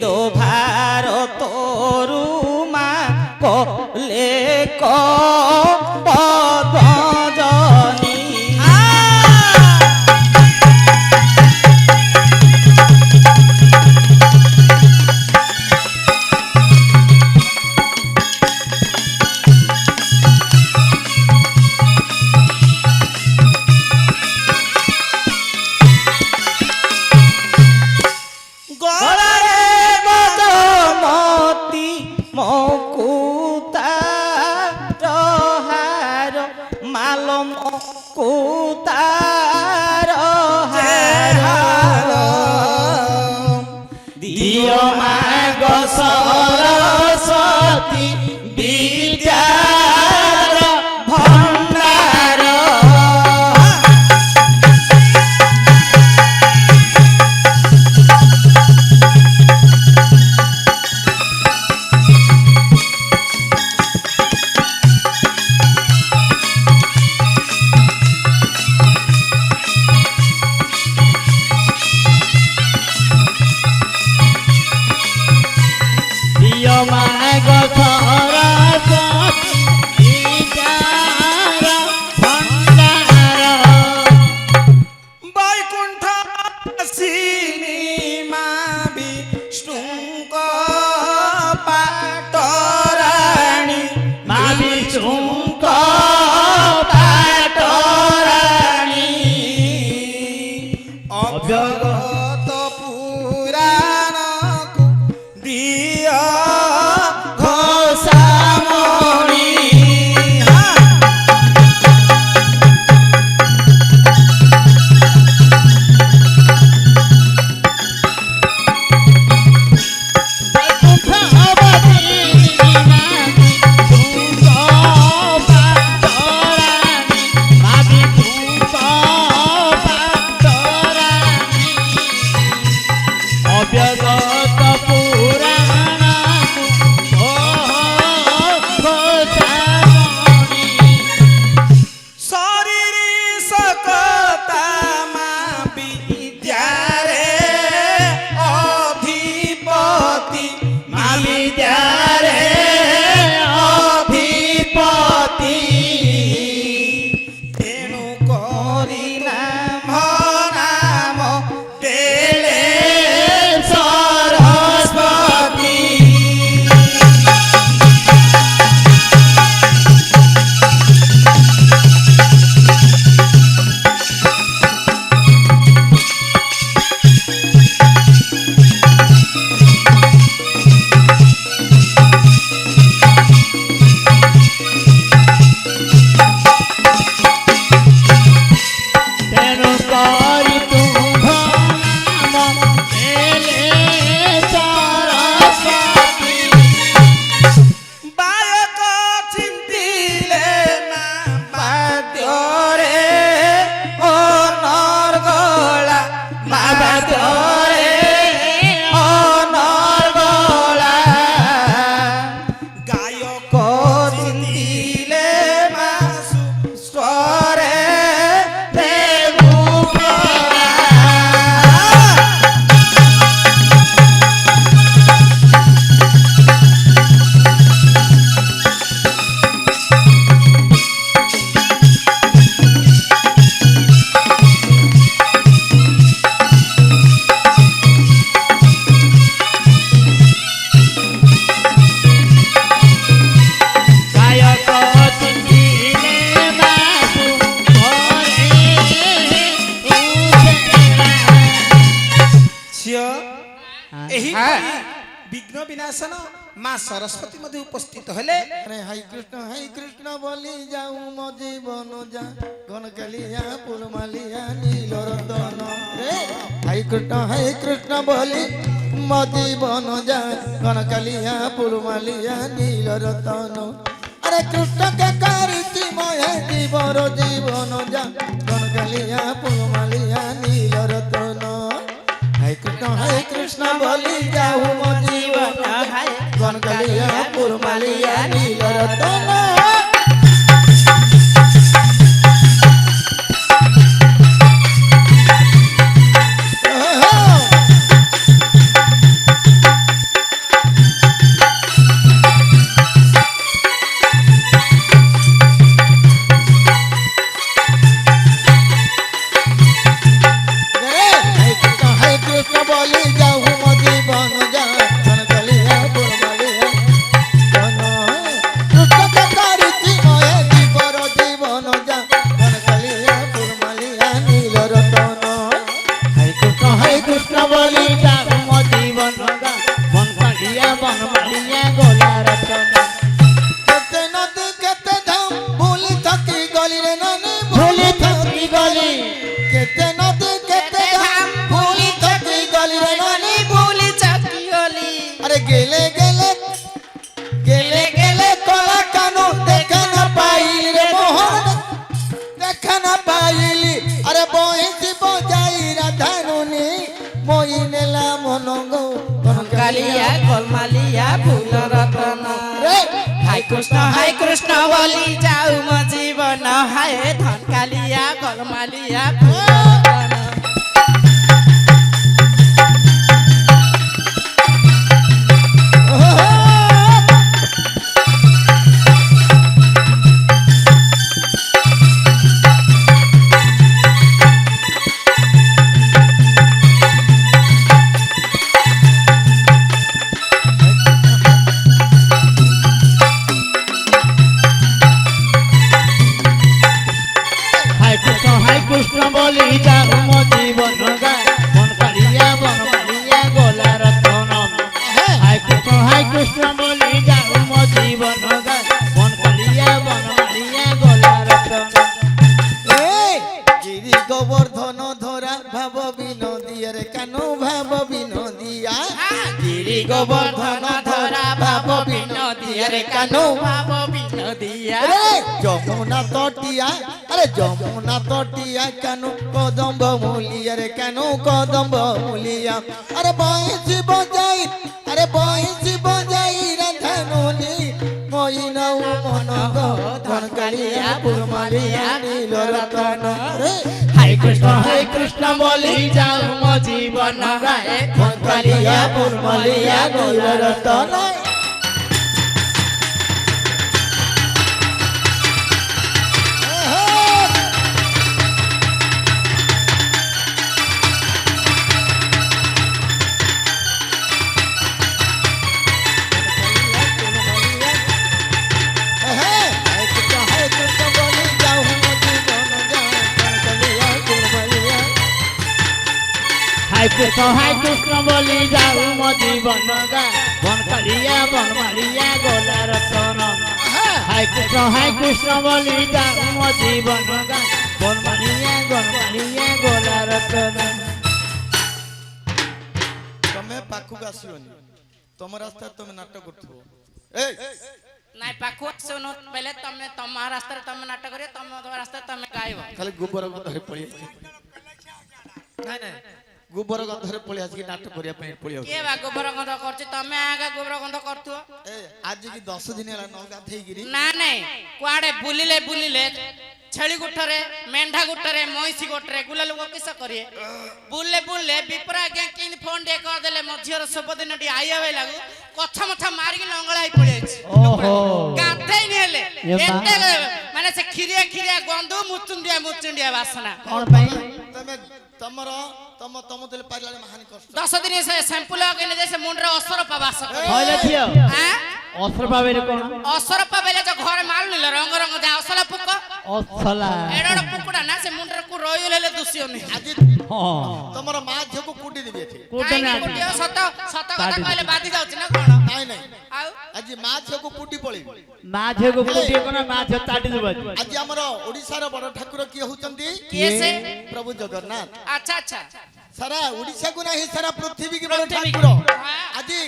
দো ভারত রুমা কলে পদজনী विघ्न विनाशन माँ सरस्वती मध्य उपस्थित हेले हाई कृष्ण बोली जाऊ मो जीवन जा घन कलिया पुरमालिया नील रतन हाई कृष्ण बोली मो जीवन जा घन कलिया पुरमालिया नील रतन अरे कृष्ण के कारी मोहे जीवर जीवन जा घन कलिया पुरमालिया नील रतन हाय कृष्ण बोली जाऊ मो जीवन घन कलिया पुरमालिया नील रतन বলি যাও মো জীবন যা ধন কালিয়া পুরমালিয়া ধন কৃষ্ণ কথা রুচি ময়ে জীবর জীবন যা ধন কালিয়া পুরমালিয়া নীল রতন হাই কৃষ্ণ বলি যাও মো জীবন গা মন কালিয়া বন মালিয়া গোলা রতন কেতে নদী কেতে ধাম ভুলি থাকি গলি রে নানি ভুলি থাকি গলি কেতে নদী কেতে ধাম ভুলি থাকি গলি রে নানি ভুলি থাকি গলি আরে গেলে গেলে গেলে গেলে কলা কানু দেখা না পাইলি রে মোহন দেখা না পাইলি আরে বহিছি বজাই রাধানুনি মই নেলা মন গো কালিয়া গোলমালিয়া ফুল রতন রে হাই কৃষ্ণ বলি যাও মো জীবন হায় ধন কালিয়া গোলমালিয়া ফুল রতন হাই কৃষ্ণ বলি যাও মো জীবন গা মন কালিয়া বন মালিয়া গোলা রতন হাই কৃষ্ণ বলি যাও মো জীবন গা মন কালিয়া বন মালিয়া গোলা রতন গিরি গোবর্ধন ধরা ভাব বিনোদিয়া রে কানু ভাব বিনোদিয়া গিরি গোবর্ধন ধরা ভাব বিনোদিয়া রে কানু ভাব বিনোদিয়া রে যমুনা তটিয়া আরে যমুনা তটিয়া কানু কদম্ব মূলিয়া রে কানু কদম্ব মূলিয়া আরে বহিছি বজাই আরে বহিছি বজাই রাধানুনি মই নৌ মন গো ধন কালিয়া পুরমালিয়া নীল রতন রে হাই কৃষ্ণ বলি যাও মো জীবন গায়ে মন কালিয়া পুরমালিয়া নীল রতন হাই কৃষ্ণ বলি যাও মো জীবন গা মন কালিয়া বন মালিয়া গোলা রতন হাই কৃষ্ণ বলি যাও মো জীবন গা বন মালিয়া গোলা রতন ତମେ ପାଖକୁ ଆସିବନି ତମ ରାସ୍ତାରେ ତମେ ନାଟକ କରୁଥିବ ଏଇ ନାଇଁ ପାଖକୁ ଆସୁନ ବେଲେ ତମେ ତମ ରାସ୍ତାରେ ତମେ ନାଟକ କରିବ ତମ ରାସ୍ତାରେ ତମେ ଗାଇବ ଖାଲି ଗୋବର ଗନ୍ଧରେ ପଳେଇ ଆସିଛି ନାଇଁ ନାଇଁ ଗୋବର ଗନ୍ଧରେ ପଳେଇ ଆସିକି ନାଟକ କରିବା ପାଇଁ ପଳେଇ କିଏ ବା ଗୋବର ଗନ୍ଧ କରୁଛି ତମେ ଆଗା ଗୋବର ଗନ୍ଧ କରୁଥିବ ଆଜି କି 10 ଦିନ ହେଲା ନ ଗାଧେଇକିରି ନା ନାଇଁ କୁଆଡେ ବୁଲିଲେ ଛେଳି ଗୁଠରେ ମେଣ୍ଢା ଗୁଠରେ ମଇଁଷି ଗୋଠରେ ଗୁଲା ଲୋକ କିସ କରିଏ ବୁଲିଲେ ବିପରା ଆଜ୍ଞା କିନ୍ତି ଫୋନ ଟିକେ କରିଦେଲେ ମଝିର ଶୁଭ ଦିନଟି ଆଇଆ ଭାଇ ଲାଗୁ କଛ ମଛ ମାରିକି ଲଙ୍ଗଳା ହେଇ ପଳେଇଛି ଗାଧେଇନି ହେଲେ ଏତେ ମାନେ ସେ ଖିରିଆ ଗନ୍ଧୁ ମୁଚୁଣ୍ଡିଆ ବାସନା କଣ ପାଇଁ ତମେ ତମର ତମ ତମ ଦେଲେ ପାରିଲାଣି ମହାନି କଷ୍ଟ 10 ଦିନ ସେ ସାମ୍ପୁ ଲଗେଇଲେ ଯେ ସେ ମୁଣ୍ଡରେ ଅସରପା ବାସ ହଇଲେ କରେ ଝିଅ ଅସରପା ବେଲେ କଣ ଅସରପା ବେଲେ ଯେ ଘରେ ମାରୁନିଲ ରଙ୍ଗ ଯା ଅସଲା ପୁକ ଅସଲା ଏଡଡ ପୁକୁଡା ନା ସେ ମୁଣ୍ଡରେ କୁ ରଇଲେ ଦୁସିଅନି ଆଜି ତମର ମା ଝିଅକୁ କୁଟି ଦେବି ଏଠି କୁଟି ନା ସତ କଥା କହିଲେ ବାଦି ଯାଉଛି ନା କଣ ନାଇଁ ନାଇଁ ଆଉ ଆଜି ମା ଝିଅକୁ କୁଟି ପଳେଇବି ମା ଝିଅକୁ କୁଟି କୋନା ମା ଝିଅ ତାଟି ଦେବ ଆଜି ଆମର ଓଡିଶାର ବଡ ଠାକୁର କିଏ ହଉଛନ୍ତି କିଏ ସେ ପ୍ରଭୁ ଜଗନ୍ନାଥ ଆଚ୍ଛା ସାରା ଓଡିଶାକୁ ନାହିଁ ସାରା ପୃଥିବୀ କି ବଡ ପୃଥିବୀ ଠାକୁର ହଁ। ଆଜି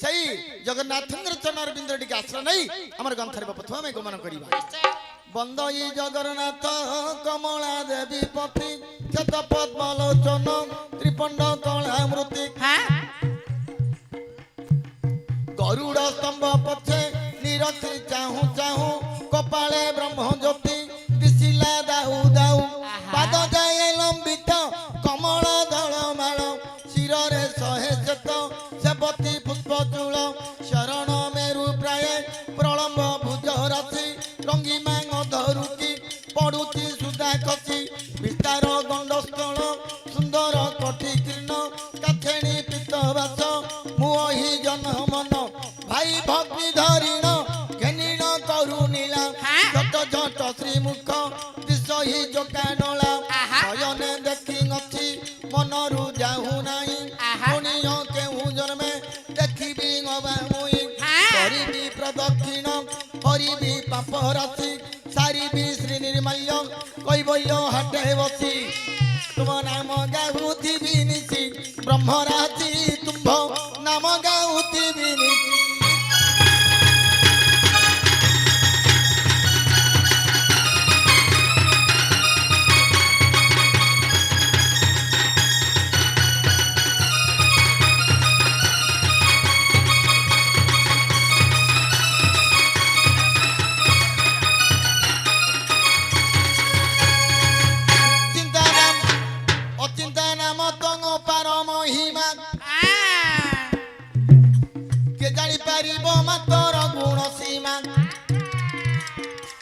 ସେଇ ଜଗନ୍ନାଥଙ୍କର ଚରଣାରବିନ୍ଦ ଟିକେ ଆଶ୍ରୟ ନେଇ ଆମର ଗ୍ରନ୍ଥରେ ପ୍ରଥମେ ଆମେ ଗମନ କରିବା ବନ୍ଦଇ ଜଗନ୍ନାଥ କମଳା ଦେବୀ ପତି କ୍ଷତ ପଦ୍ମଲୋଚନ ତ୍ରିପଣ୍ଡ କଳାମୃତି ଗରୁଡ଼ ସ୍ତମ୍ଭ ପଛେ ନିରଖି ଚାହୁଁ ଚାହୁଁ କପାଳେ ବ୍ରହ୍ମ ଜ୍ୟୋତି ଦିଶିଲା ଦାଉ ଦାଉ ପାଦ ଯାଏ ଲମ୍ବିତ କମଳ ଦଳମାଳ ଶିରରେ 100 ଶତ ସେବତୀ ପୁଷ୍ପ ଚୂଳ ଶରଣ ମେରୁ ପ୍ରାୟ ପ୍ରଳମ୍ବ ଭୁଜ ରାଶି ରଙ୍ଗିମା ଧରୁଚି ପଡୁଛି ସୁଧା ଖସି ବିସ୍ତାର ଗଣ୍ଡସ୍ଥଳ ସୁନ୍ଦର କଠି କୀର୍ଣ୍ଣ କାଠେଣୀ ବାସ ମୁହି ଜନ ମନ ଭାଇ ଭକ୍ତି ଧରିଣ ଘେନିଣ କରୁନିଲା ଝଟ ଝଟ ଶ୍ରୀମୁଖ ଦିଶହି ଜୋକାନଳା ଶୟନେ ଦେଖି ଅଛି ମନରୁ ଯାହୁ ନାହିଁ ପୁଣିୟ କେଉଁ ଜନ୍ମେ ଦେଖିବି ଅବା ମୁଇଁ କରିବି ପ୍ରଦକ୍ଷିଣ କରିବି ପାପ ରାଶି ସାରିବି ଶ୍ରୀ ନିର୍ମାଲ୍ୟ কৈবল্য হাটে বসি তুম নাম গাউথিবি নিশি ব্রহ্মরাজি তুম্ভ নাম গাউথিবি নিশি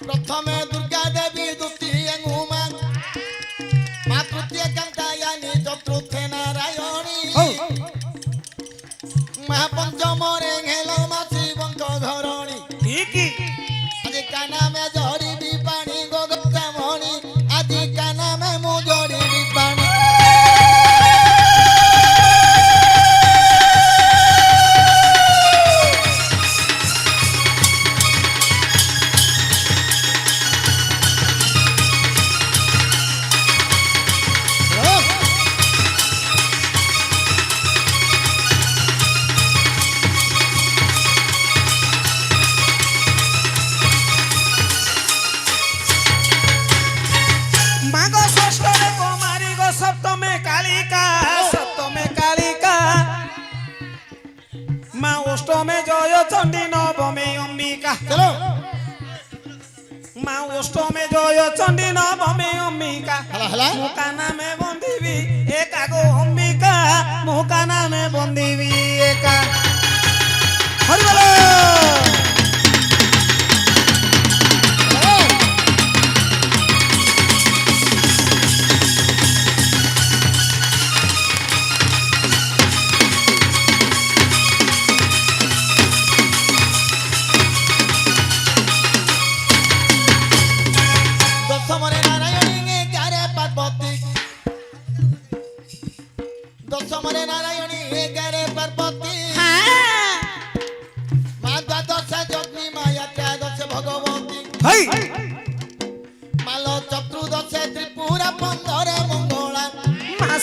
प्रथमे दुर्गा देवी द्वितीय उमा माँ तृतीय कांतायानी चतुर्थे नारायणी महापंचम रे घेल मा शिवंक घरणी आदि काना में जड़ी भी पानी गोगता मणि आदि काना में मु जड़ी भी पानी অষ্টমে জয় চণ্ডী নবমে অম্বিকা চলো মা অষ্টমে জয় চণ্ডী নবমে অম্বিকা মুকা নামে বন্দিবি একা গো অম্বিকা মুকা নামে বন্দিবি একা হরি বল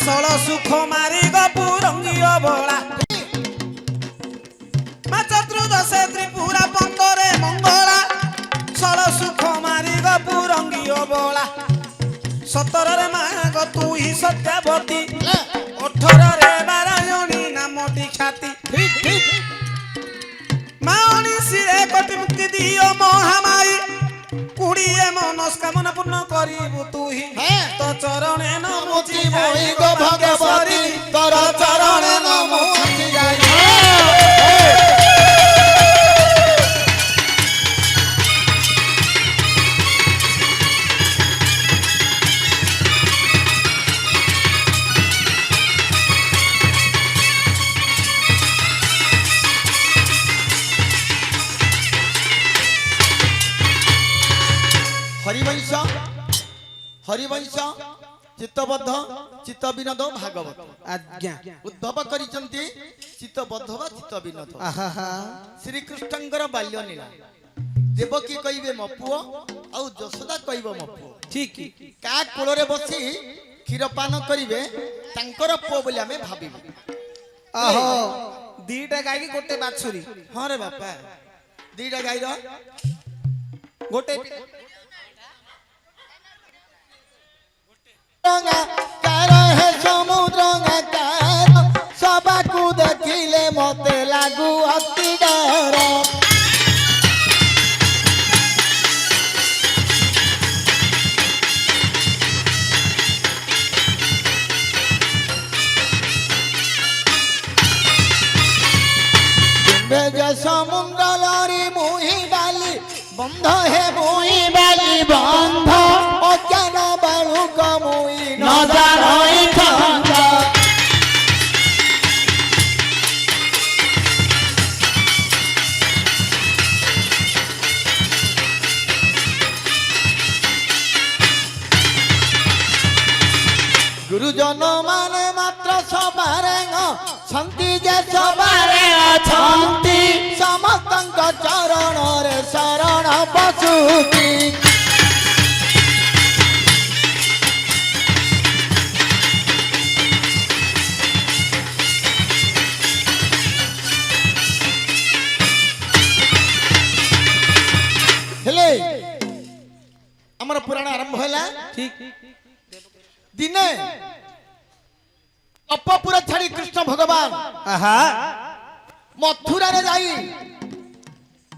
ষোল সুখ মারি গপুরঙ্গীয় বলা মা চতুর্দশে ত্রিপুরা পন্দরে মঙ্গলা ষোল সুখ মারি গপুরঙ্গীয় বলা 17 রে মা গো তুই সত্যাবতী 18 রে নারায়ণী নামটি খ্যাতি মা 19 রে কোটি মুক্তি দিও মহামায়ী 20 মনস্কামনা পূর্ণ করিবু তুই তো চরণে নমুচি যাই গো ভগবতী তোর চরণে নমুচি যাই हरिवंश चित्तबद्ध चित्त विनोद भागवत आज्ञा उद्धव करिसंती चित्तबद्ध वा चित्त विनोद श्री कृष्णंकर बाल्य लीला देवकी कहिबे मो पुओ आ यशोदा कहिबो मो पुओ ठीक का कोल रे बसी क्षीरपान करिवे तांकर पुओ बोली हमें भाबिबे आहो दीटा गाय की गोटे बाछुरी हां रे बापा दीटा गाय रो गोटे है समुद्र सबकू देखिले मते लागू अति डर समुद्र लरी मुही बाली बंध है मुही बाली बंध अज्ञान बालू कमुई न जानई खंड ଜନମାନେ ମାତ୍ର ସବାରେ ଅଛନ୍ତି ଯେ ସବାରେ ଅଛନ୍ତି ସମସ୍ତଙ୍କ ଚରଣରେ ଶରଣ ପଶୁଛି हेले हमर पुराण आरंभ होला ठीक दिने अपपुर छाड़ी कृष्ण भगवान आहा मथुरा रे जाई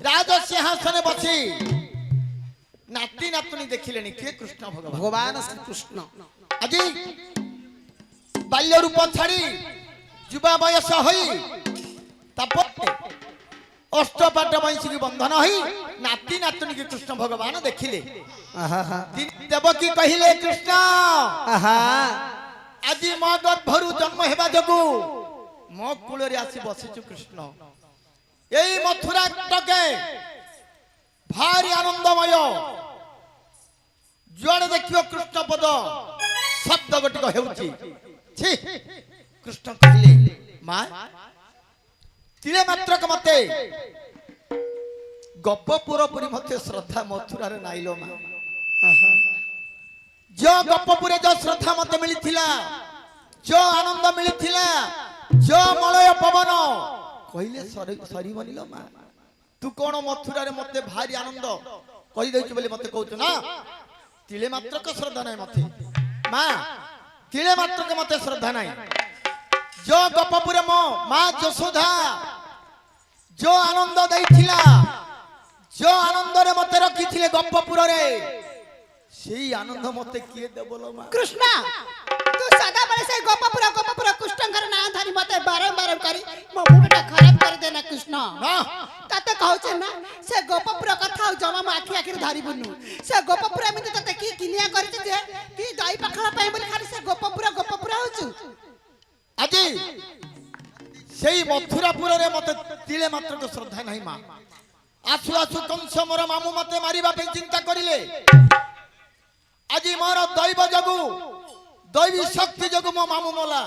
राज सिंहासन बसी नाती नातुनी देखिलेनी के कृष्ण भगवान भगवान श्री कृष्ण আজি बाल्य रूप छाड़ी युवा वयस होई तापर अष्टपाट वंशी की बंधन होई नाती नातुनी की कृष्ण भगवान देखिले आहा देवकी कहिले कृष्ण आहा আজি मो गर्भरु जन्म हेबा जगु मो कूल रे आसी बसिछु कृष्ण एई मथुरा टके भारी आनंदमय जुआड़े देखियो कृष्ण पद शब्द गोटिक हेउछि छी कृष्ण कहले मां तिले मात्र क मते गप्पपुर पुरी मते श्रद्धा मथुरा रे नाइलो मां आहा जो गप्पपुरे जो श्रद्धा मते मिलिथिला जो आनंद मिलिथिला जो मलय पवन कहले सरी बनिलो मां तू कोन मथुरा रे मते भारी आनंद कहि दैछु बोली मते कहउछ ना तिले मात्र क श्रद्धा नै मते मां तिले मात्र क मते श्रद्धा नै जो गप्पपुरे मो मां यशोदा जो आनंद दैथिला जो आनंद रे मते रखिथिले गप्पपुर रे सेई आनंद मते किए देबलो मा कृष्ण तू सदा बड़े से गोपपुर कृष्णकर ना धरी मते बारंबार करी मो मुंडा खराब कर देना कृष्ण ना तते कहउछ ना से गोपपुर कथा जमा मा आखि आखि धरी बुनु से गोपपुर में तते की किनिया करछ जे की दही पखला पय बोली खाली से गोपपुर होछु আজি सेई मथुरापुर रे मते तिले मात्र को श्रद्धा नहीं मा आसु आसु कंस मोर मामू मते मारिबा पे चिंता करिले আজি मोर दैव जगु दैवी शक्ति जगु मो मामू मोला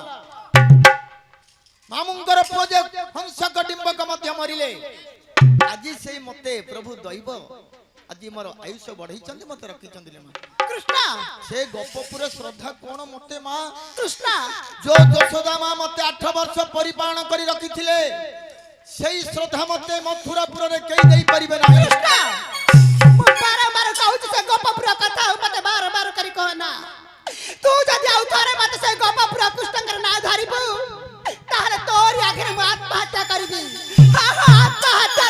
मामूंकर पूजे हंस कटिंबक मध्य मरिले আজি सेई मते प्रभु दैव আজি मोर आयुष बढ़ई चंदी मते रखी चंदिले मा कृष्ण से गप्पपुर श्रद्धा कोन मते मा कृष्ण जो यशोदा मां मते 8 वर्ष परिपालन करी रखिथिले सेई श्रद्धा मते मथुरापुर रे केई देई परिबे ना कृष्ण मो बारंबार कहउछ से गोपपुर कथा मते बारंबार करी कहना तू जदी आउ थारे मते से गोपपुर कृष्णकर ना धरिबू ताहले तोरी आखिर में आत्महत्या करबी हां हां आत्महत्या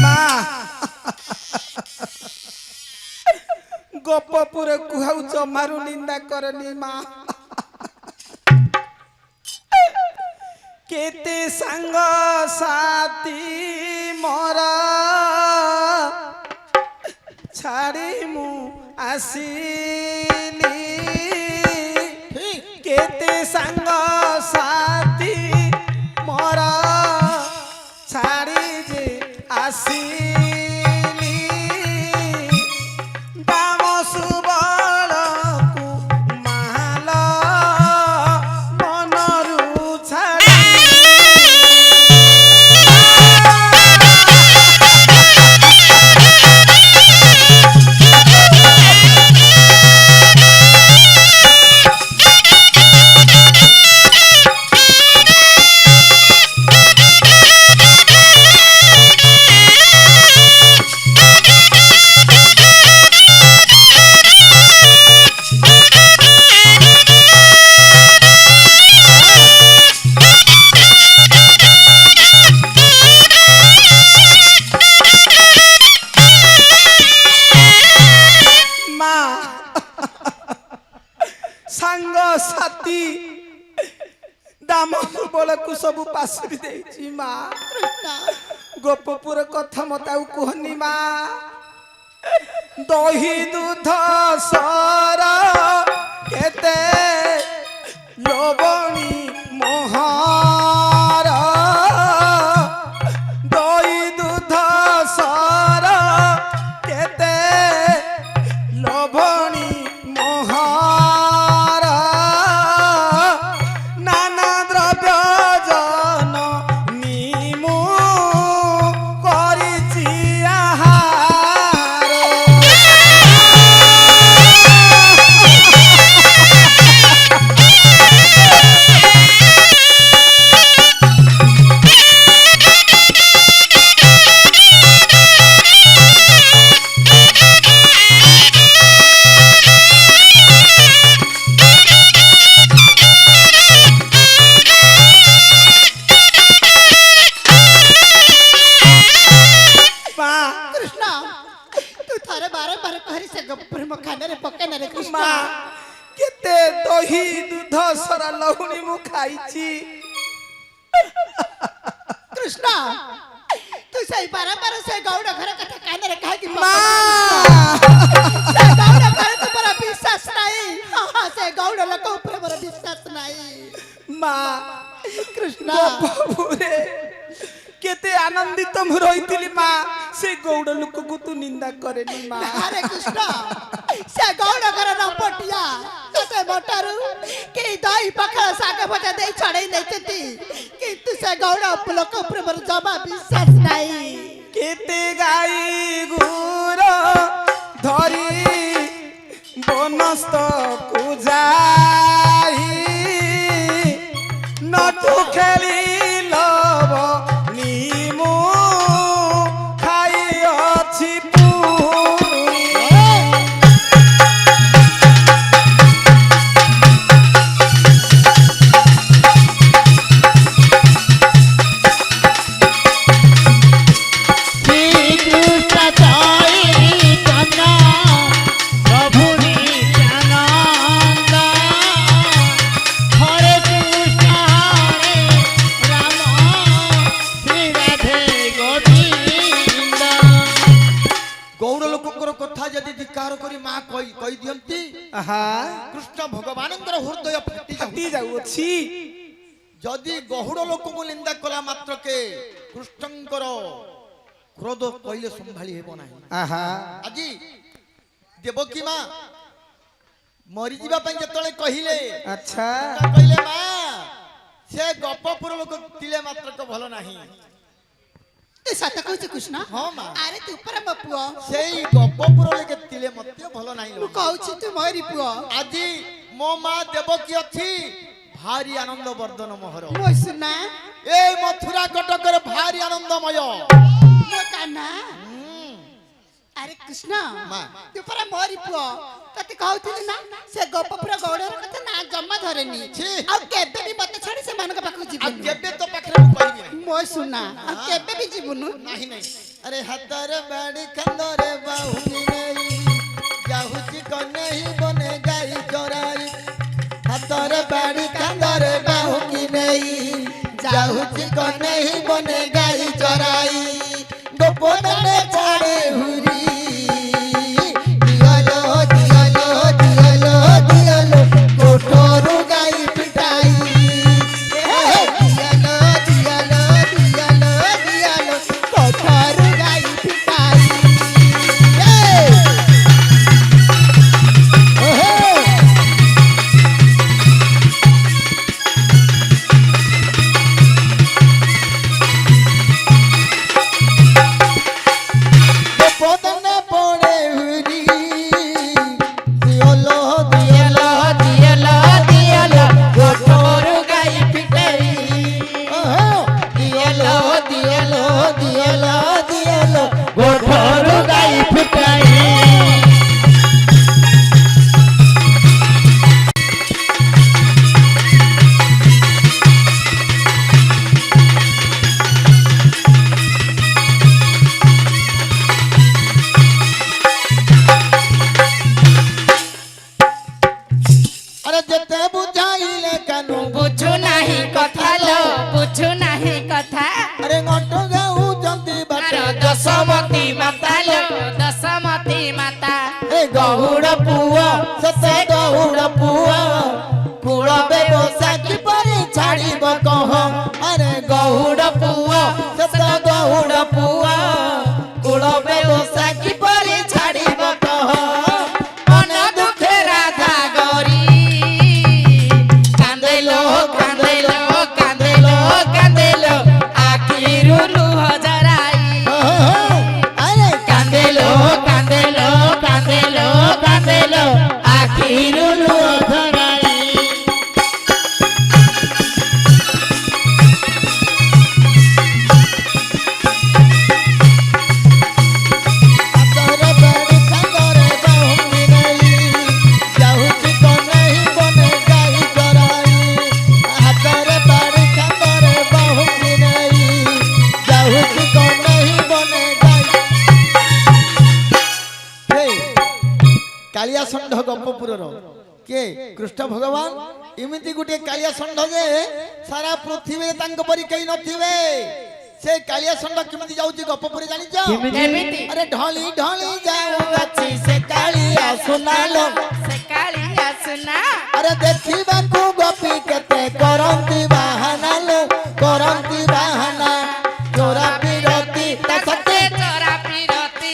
मां गोपपुर कुहाउच मारु निंदा करनी मां केते संग साथी मोरा छाड़ी मु आसीली केते संग साथी मोरा छाड़ी जे आसीली दाम सुबल को माल मनरु छाड़ी सांग साथी दाम सुबल को सब पासुरी देछि मां गोपपुर कथा मत आउ कहनी मां दही दूध सर केते लवणी मोहर दही दूध सर केते দহি দুধ সরা লহুণী মু খাইছি কৃষ্ণ তু সেই বারবার সেই গৌড় ঘর কথা কাନରେ কাহিকি মা সেই গৌড় ঘর উপর বিশ্বাস নাই সেই গৌড় লোক উপর মোর বিশ্বাস নাই মা কৃষ্ণ বাবুরে কেতে আনন্দিত মু রইতিলি মা সে গৌড় লোকକୁ তু নিন্দা করেনি মা আরে কৃষ্ণ সে গৌড় ঘর রপটিয়া সে মোটারু কি দই পখাল শাক ভজা দেই ছড়াই নেইতি কিন্তু সে গৌড় লোক উপর মোর জমা বিশ্বাস নাই কেতে গাই গুর ধরি বনস্ত কুজাই নটু খেলি লব নিমু খাই অছি পুরি ଗୌଡ଼ ଲୋକଙ୍କର କଥା ଯଦି ଧିକାର କରି ମା କହି ଦିଅନ୍ତି ଆହା କୃଷ୍ଣ ଭଗବାନଙ୍କର ହୃଦୟ ଫାଟି ଫାଟି ଯାଉଅଛି ଯଦି ଗହୁଡ଼ ଲୋକଙ୍କୁ ନିନ୍ଦା କଲା ମାତ୍ରକେ କୃଷ୍ଣଙ୍କର କ୍ରୋଧ କହିଲେ ସମ୍ଭାଳି ହେବ ନାହିଁ ଆହା ଆଜି ଦେବକୀ ମା ମରିଯିବା ପାଇଁ ଯେତେବେଳେ କହିଲେ ଆଚ୍ଛା କହିଲେ ମା ସେ ଗପପୁର ଲୋକ ଥିଲେ ମାତ୍ରକ ଭଲ ନାହିଁ ଏ ସତ କହୁଛି କୃଷ୍ଣ ହଁ ମା ଆରେ ତୁ ପରା ମୋ ପୁଅ ସେଇ ଗପପୁର ଲୋକ ଥିଲେ ମଧ୍ୟ ଭଲ ନାହିଁ ମୁଁ କହୁଛି ତୁ ମୋରି ପୁଅ ଆଜି ମୋ ମା ଦେବକୀ ଅଛି ଭାରି ଆନନ୍ଦ ବର୍ଦ୍ଧନ ମୋହର ମୋ ସୁନା এই মথুরা কটকের ভারি আনন্দময় ମୋ କାହ୍ନା ଆରେ କୃଷ୍ଣ ମା ତୁ ପରା ମୋରି ପୁଅ ତତେ କହୁଥିଲି ନା ସେ ଗୋପପୁର ଗୌଡ଼ର କଥା ନା ଜମା ଧରେନି ଛି। ଆଉ କେବେ ବି ମତେ ଛାଡି ସେମାନଙ୍କ ପାଖକୁ ଆଉ ଯିବୁନି କେବେ ତ ପାଖରେ ମୁଁ କହିବି ନାହିଁ। ମୋ ସୁନା ଆଉ କେବେ ବି ଯିବୁନୁ ନାହିଁ ନାହିଁ আরে হাতরে বাড়ি খান্দরে বাহুনি নেই যাহুচি কনেই বনে গাই চরাই হাতরে বাড়ি খান্দরে বাহুনি নেই যাহুচি কনেই বনে গাই চরাই গোপনে পড়ে হুরি দিয়ালো দিয়ালো দিয়ালো দিয়ালো কোঠরু গাই পিটাই দিয়ালো দিয়ালো দিয়ালো দিয়ালো কোঠার গাই পিটাই গোপনে পড়ে হুরি দিয়ালো দিয়ালো দিয়ালো দিয়ালো গোঠর গাই পিটাই দিয়ালো দিয়ালো দিয়ালো দিয়ালো গোঠর গাই পিটাই আরে যেতে বুঝাইলে কেন বুঝু নাহি কথা লো বুঝু নাহি কথা আরে ঘট গাউ জন্তি আর বাটে দশমতী মাতা লো দশমতী মাতা এ গৌড় পুଅ সতে গৌড় পুଅ কুଳ ବ୍ୟବସା କିପରି ଛାଡ଼ିବ କହ ଆରେ ଗହୁଡ ପୁଅ ସତ ଗୌଡ଼ ପୁଅ କୁଳ ବ୍ୟବସା କିପରି ଛାଡ଼ିବ କହ ମନ ଦୁଃଖେ ରାଧା ଗରି କାନ୍ଦେଲୋ କାନ୍ଦେଲୋ କାନ୍ଦେଲୋ କାନ୍ଦେଲୋ ଆଖିରୁ ଲୁହ ଜରାଇ ଆରେ କାନ୍ଦେଲୋ କାନ୍ଦେଲୋ କାନ୍ଦେଲୋ କାନ୍ଦେଲୋ କୃଷ୍ଣ ଭଗବାନ ଏମିତି ଗୋଟିଏ କାଳିଆ ଷଣ୍ଢ ଯେ ସାରା ପୃଥିବୀରେ ତାଙ୍କ ପରି କେହି ନଥିବେ। ସେ କାଳିଆ ଷଣ୍ଢ କେମିତି ଯାଉଛି ଗପପୁରୀ ଜାଣିଛ? କେମିତି? ଆରେ ଢଳି ଢଳି ଯାଉଅଛି ସେ କାଳିଆ ସୁନାଲୋ ସେ କାଳିଆ ସୁନା ଆରେ ଦେଖିବାକୁ ଗୋପୀ କେତେ କରନ୍ତି ବାହାନା ଲୋ କରନ୍ତି ବାହାନା ଚୋରା ବିରତି ତା ସତେ ଚୋରା ପିରତି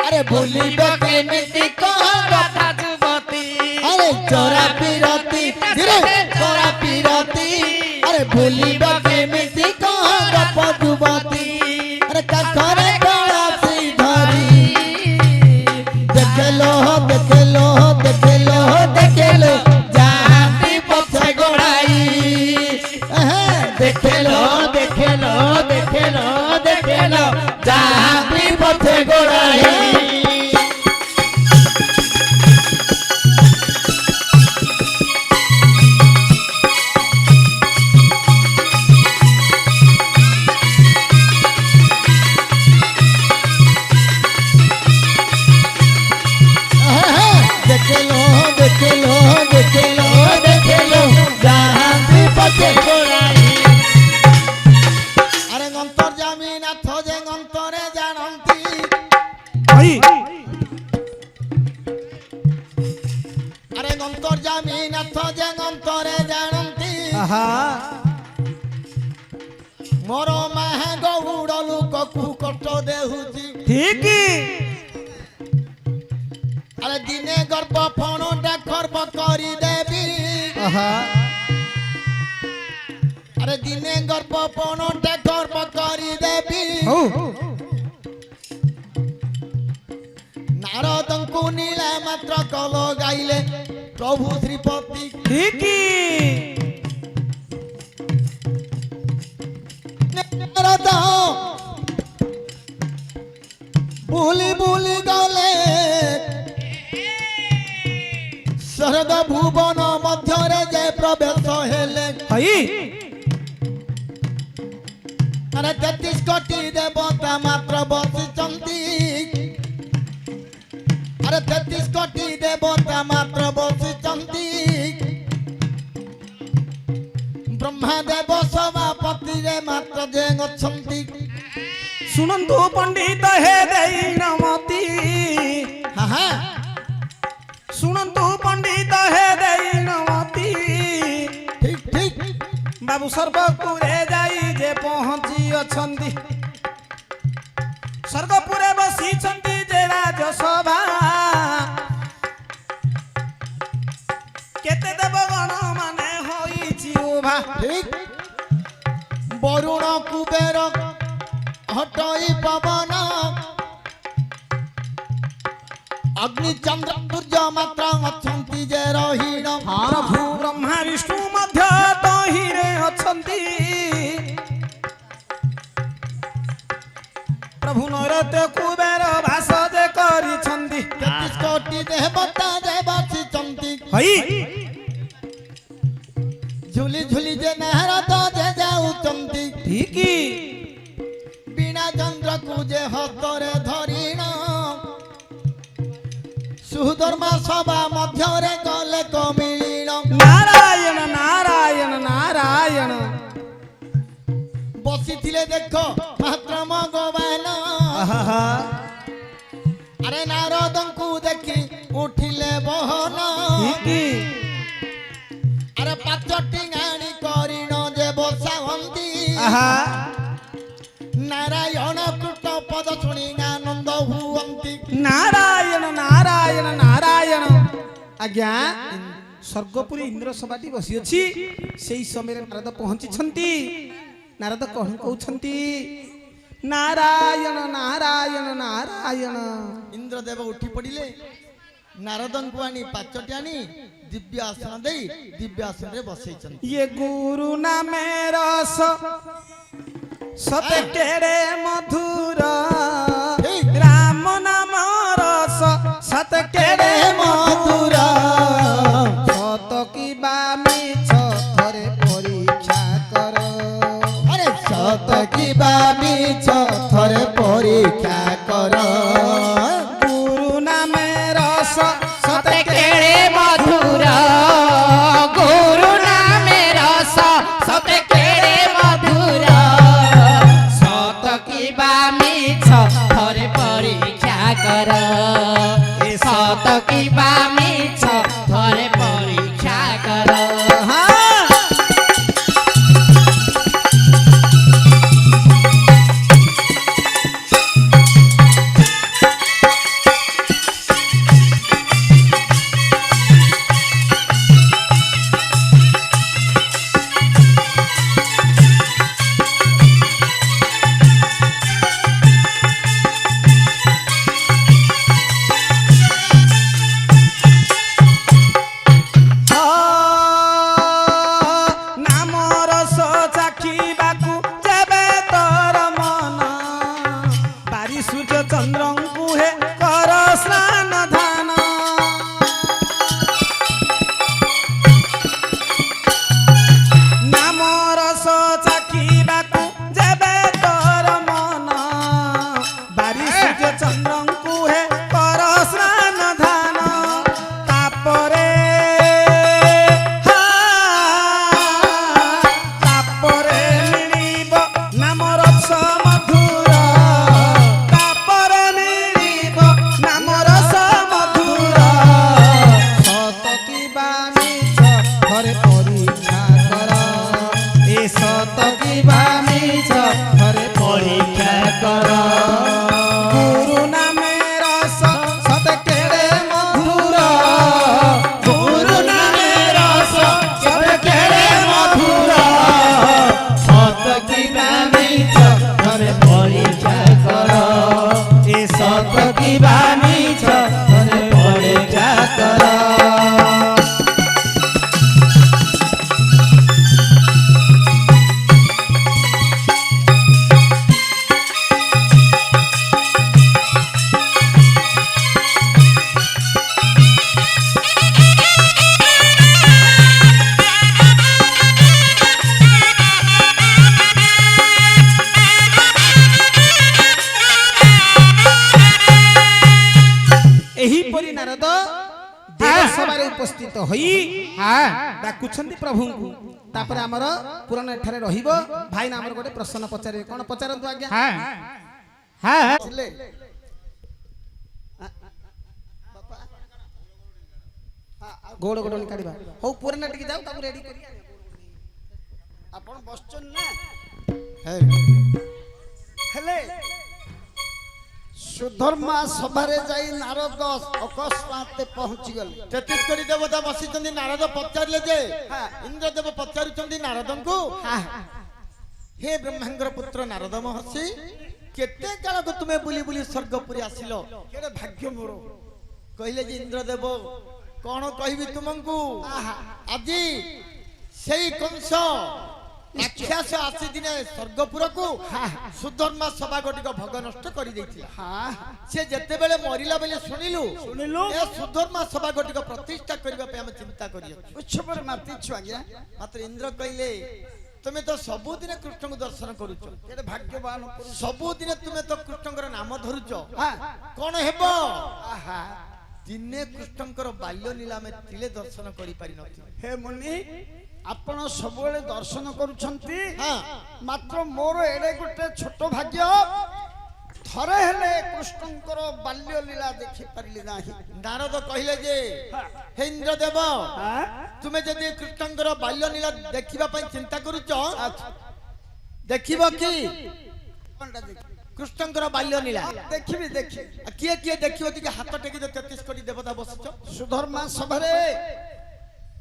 ଆରେ ଭୁଲିବ କେମିତି କହ କଥା ଯୁବତୀ अरे चोरा पीरती धीरे चोरा पीरती अरे भूलिब केमिति कह गप जुबती अरे कखरे कलासी धरी देखलो देखलो देखलो देखलो जाती पछे गोड़ाई देखलो देखलो देखलो देखलो जाती पछे गोड़ाई देखलो देखलो देखलो देखलो जहाँ भी पछे गोड़ाई अरे गंतर जामी नाथ जे गंतरे जानती ଭାଇ अरे गंतर जामी नाथ जे गंतरे जानती ଆହା मोर माहे गौड़ लोक कु कष्ट देहुची ଠିକ अरे दिने गर्भ फणटा खर्ब करी देवी ଆହା अरे दिने गर्भ फणटा खर्ब करी देवी ହଉ नारदଙ୍କୁ नीला मात्र कल गाइले प्रभु श्रीपति ଠିକ नारद बुली बुली गले स्वर्ग भुवन मध्यरे जे प्रवेश हेले ଭାଇ अरे 33 कोटी देवता मात्र बसिचंती अरे 33 कोटी देवता मात्र बसिचंती ब्रह्मा देव सभापति रे मात्र जे अछंती ଶୁଣନ୍ତୁ ପଣ୍ଡିତ ହେ ଦୈନମତି हाँ हाँ ଶୁଣନ୍ତୁ ପଣ୍ଡିତ ହେ ଦୈନମତି ठीक ठीक ବାବୁ ସ୍ୱର୍ଗପୁରେ ଯାଇ ଯେ ପହଞ୍ଚି ଅଛନ୍ତି ସ୍ୱର୍ଗପୁରେ ବସିଛନ୍ତି ଯେ ରାଜସଭା କେତେ ଦେବଗଣ ମାନେ ହୋଇଛି ଉଭା ठीक वरुण कुबेर हटई पवन अग्नि चंद्र सूर्य मात्र अछंती जे रहीण ପ୍ରଭୁ ବ୍ରହ୍ମା ବିଷ୍ଣୁ ମଧ୍ୟ ତହିଁରେ ଅଛନ୍ତି ପ୍ରଭୁ ନୈରତ୍ୟ କୁବେର ବାସ ଯେ କରିଛନ୍ତି 33 कोटी देवता जे बसिचंती ହଇ झुली झुली जे नारद जे जाउचंती ଠିକ बिना चंद्र को जे हस्तरे धरीण सुधर्मा सभा मध्यरे गले कमिलीण ନାରାୟଣ ନାରାୟଣ ନାରାୟଣ बसिथिले देखो मात्र भगवान ଆହା अरे नारदଙ୍କୁ देखि उठिले बहन ଠିକ अरे पाचटी गाणी करिण जे बसावंती ଆହା नारायण कृष्ण पद शुणी आनंद हुअंती ନାରାୟଣ ନାରାୟଣ ନାରାୟଣ ଆଜ୍ଞା ସ୍ୱର୍ଗପୁରୀ ଇନ୍ଦ୍ର ସଭାଟି ବସିଅଛି ସେହି ସମୟରେ ନାରଦ ପହଞ୍ଚିଛନ୍ତି ନାରଦ କଣ କହୁଛନ୍ତି ନାରାୟଣ ନାରାୟଣ ନାରାୟଣ इंद्रदेव उठी पड़िले नारदଙ୍କୁ आनी पाचटी आनी दिव्य आसन देई दिव्य आसन रे बसैछन्ती ये गुरु नामे रस सते केड़े मधुर राम नाम रस सत केड़े मधुर सत की बामी थरे परीक्षा कर अरे सत की बामी थरे परीक्षा कर गुरु नामे रस सत सते केड़े मधुर ଉପସ୍ଥିତ ହୋଇ ଡାକୁଛନ୍ତି ପ୍ରଭୁଙ୍କୁ। ତାପରେ ଆମର ପୁରାଣ ଏଠାରେ ରହିବ। ଭାଇନା ଆମର ଗୋଟେ ପ୍ରଶ୍ନ ପଚାରିବେ, କଣ ପଚାରନ୍ତୁ ଆଜ୍ଞା? ଥିଲେ ଗୋଡ଼ ଗୋଡ଼ କାଢିବା। ହଉ ପୁରାଣ ଟିକେ ଯାଉ, ତାକୁ ରେଡି କରି ଆପଣ ବସିଛନ୍ତି ନା? ହେଲେ ସୁଧର୍ମା ସଭାରେ ଯାଇ ନାରଦ ଅକସ୍ମାତ ପହଞ୍ଚିଗଲେ। 33 କୋଟି ଦେବତା ବସିଛନ୍ତି। ନାରଦ ପଚାରିଲେ ଯେ ଇନ୍ଦ୍ରଦେବ ପଚାରୁଛନ୍ତି ନାରଦଙ୍କୁ, ହେ ବ୍ରହ୍ମାଙ୍କର ପୁତ୍ର ନାରଦ ମହର୍ଷି, କେତେ କାଳକୁ ତୁମେ ବୁଲି ବୁଲି ସ୍ୱର୍ଗପୁରୀ ଆସିଲ? କେଡ଼େ ଭାଗ୍ୟ ମୋର। କହିଲେ ଯେ ଇନ୍ଦ୍ରଦେବ କଣ କହିବି ତୁମକୁ, ଆଜି ସେଇ କଂସ ରାକ୍ଷସ ଆସି ଦିନେ ସ୍ୱର୍ଗପୁରକୁ ସୁଧର୍ମା ସଭା ଗୋଟିକ ଭୋଗ ନଷ୍ଟ କରିଦେଇଥିଲା। ସେ ଯେତେବେଳେ ମରିଲା ବୋଲି ଶୁଣିଲୁ ଏ ସୁଧର୍ମା ସଭା ଗୋଟିକ ପ୍ରତିଷ୍ଠା କରିବା ପାଇଁ ଆମେ ଚିନ୍ତା କରିଛୁ। ଉତ୍ସବରେ ମାତିଛୁ ଆଜ୍ଞା। ମାତ୍ର ଇନ୍ଦ୍ର କହିଲେ, ତୁମେ ତ ସବୁଦିନେ କୃଷ୍ଣଙ୍କୁ ଦର୍ଶନ କରୁଛ, କେଡ଼େ ଭାଗ୍ୟବାନ ପୁରୁଷ। ସବୁଦିନେ ତୁମେ ତ କୃଷ୍ଣଙ୍କର ନାମ ଧରୁଛ, କଣ ହେବ? ଦିନେ କୃଷ୍ଣଙ୍କର ବାଲ୍ୟ ଲୀଳା ଆମେ ଥିଲେ ଦର୍ଶନ କରିପାରିନଥିଲୁ। ହେ ମୁନି, ଆପଣ ସବୁବେଳେ ଦର୍ଶନ କରୁଛନ୍ତି, ହଁ। ମାତ୍ର ମୋର ଏଡେ ଗୋଟେ ଛୋଟ ଭାଗ୍ୟ, ଥରେ ହେଲେ କୃଷ୍ଣଙ୍କର ବାଲ୍ୟ ଲୀଳା ଦେଖିପାରିଲି ନାହିଁ। ନାରଦ କହିଲେ ଯେ ହେ ଇନ୍ଦ୍ରଦେବ, ତୁମେ ଯଦି କୃଷ୍ଣଙ୍କର ବାଲ୍ୟ ଲୀଳା ଦେଖିବା ପାଇଁ ଚିନ୍ତା କରୁଛ, ଦେଖିବ କି କୃଷ୍ଣଙ୍କର ବାଲ୍ୟ ଲୀଳା? ଦେଖିବି ଦେଖିବି। କିଏ କିଏ ଦେଖିବ ଟିକେ ହାତ ଟେକି 33 କୋଟି ଦେବତା ବସିଛ। ସୁଧର୍ମା ସଭାରେ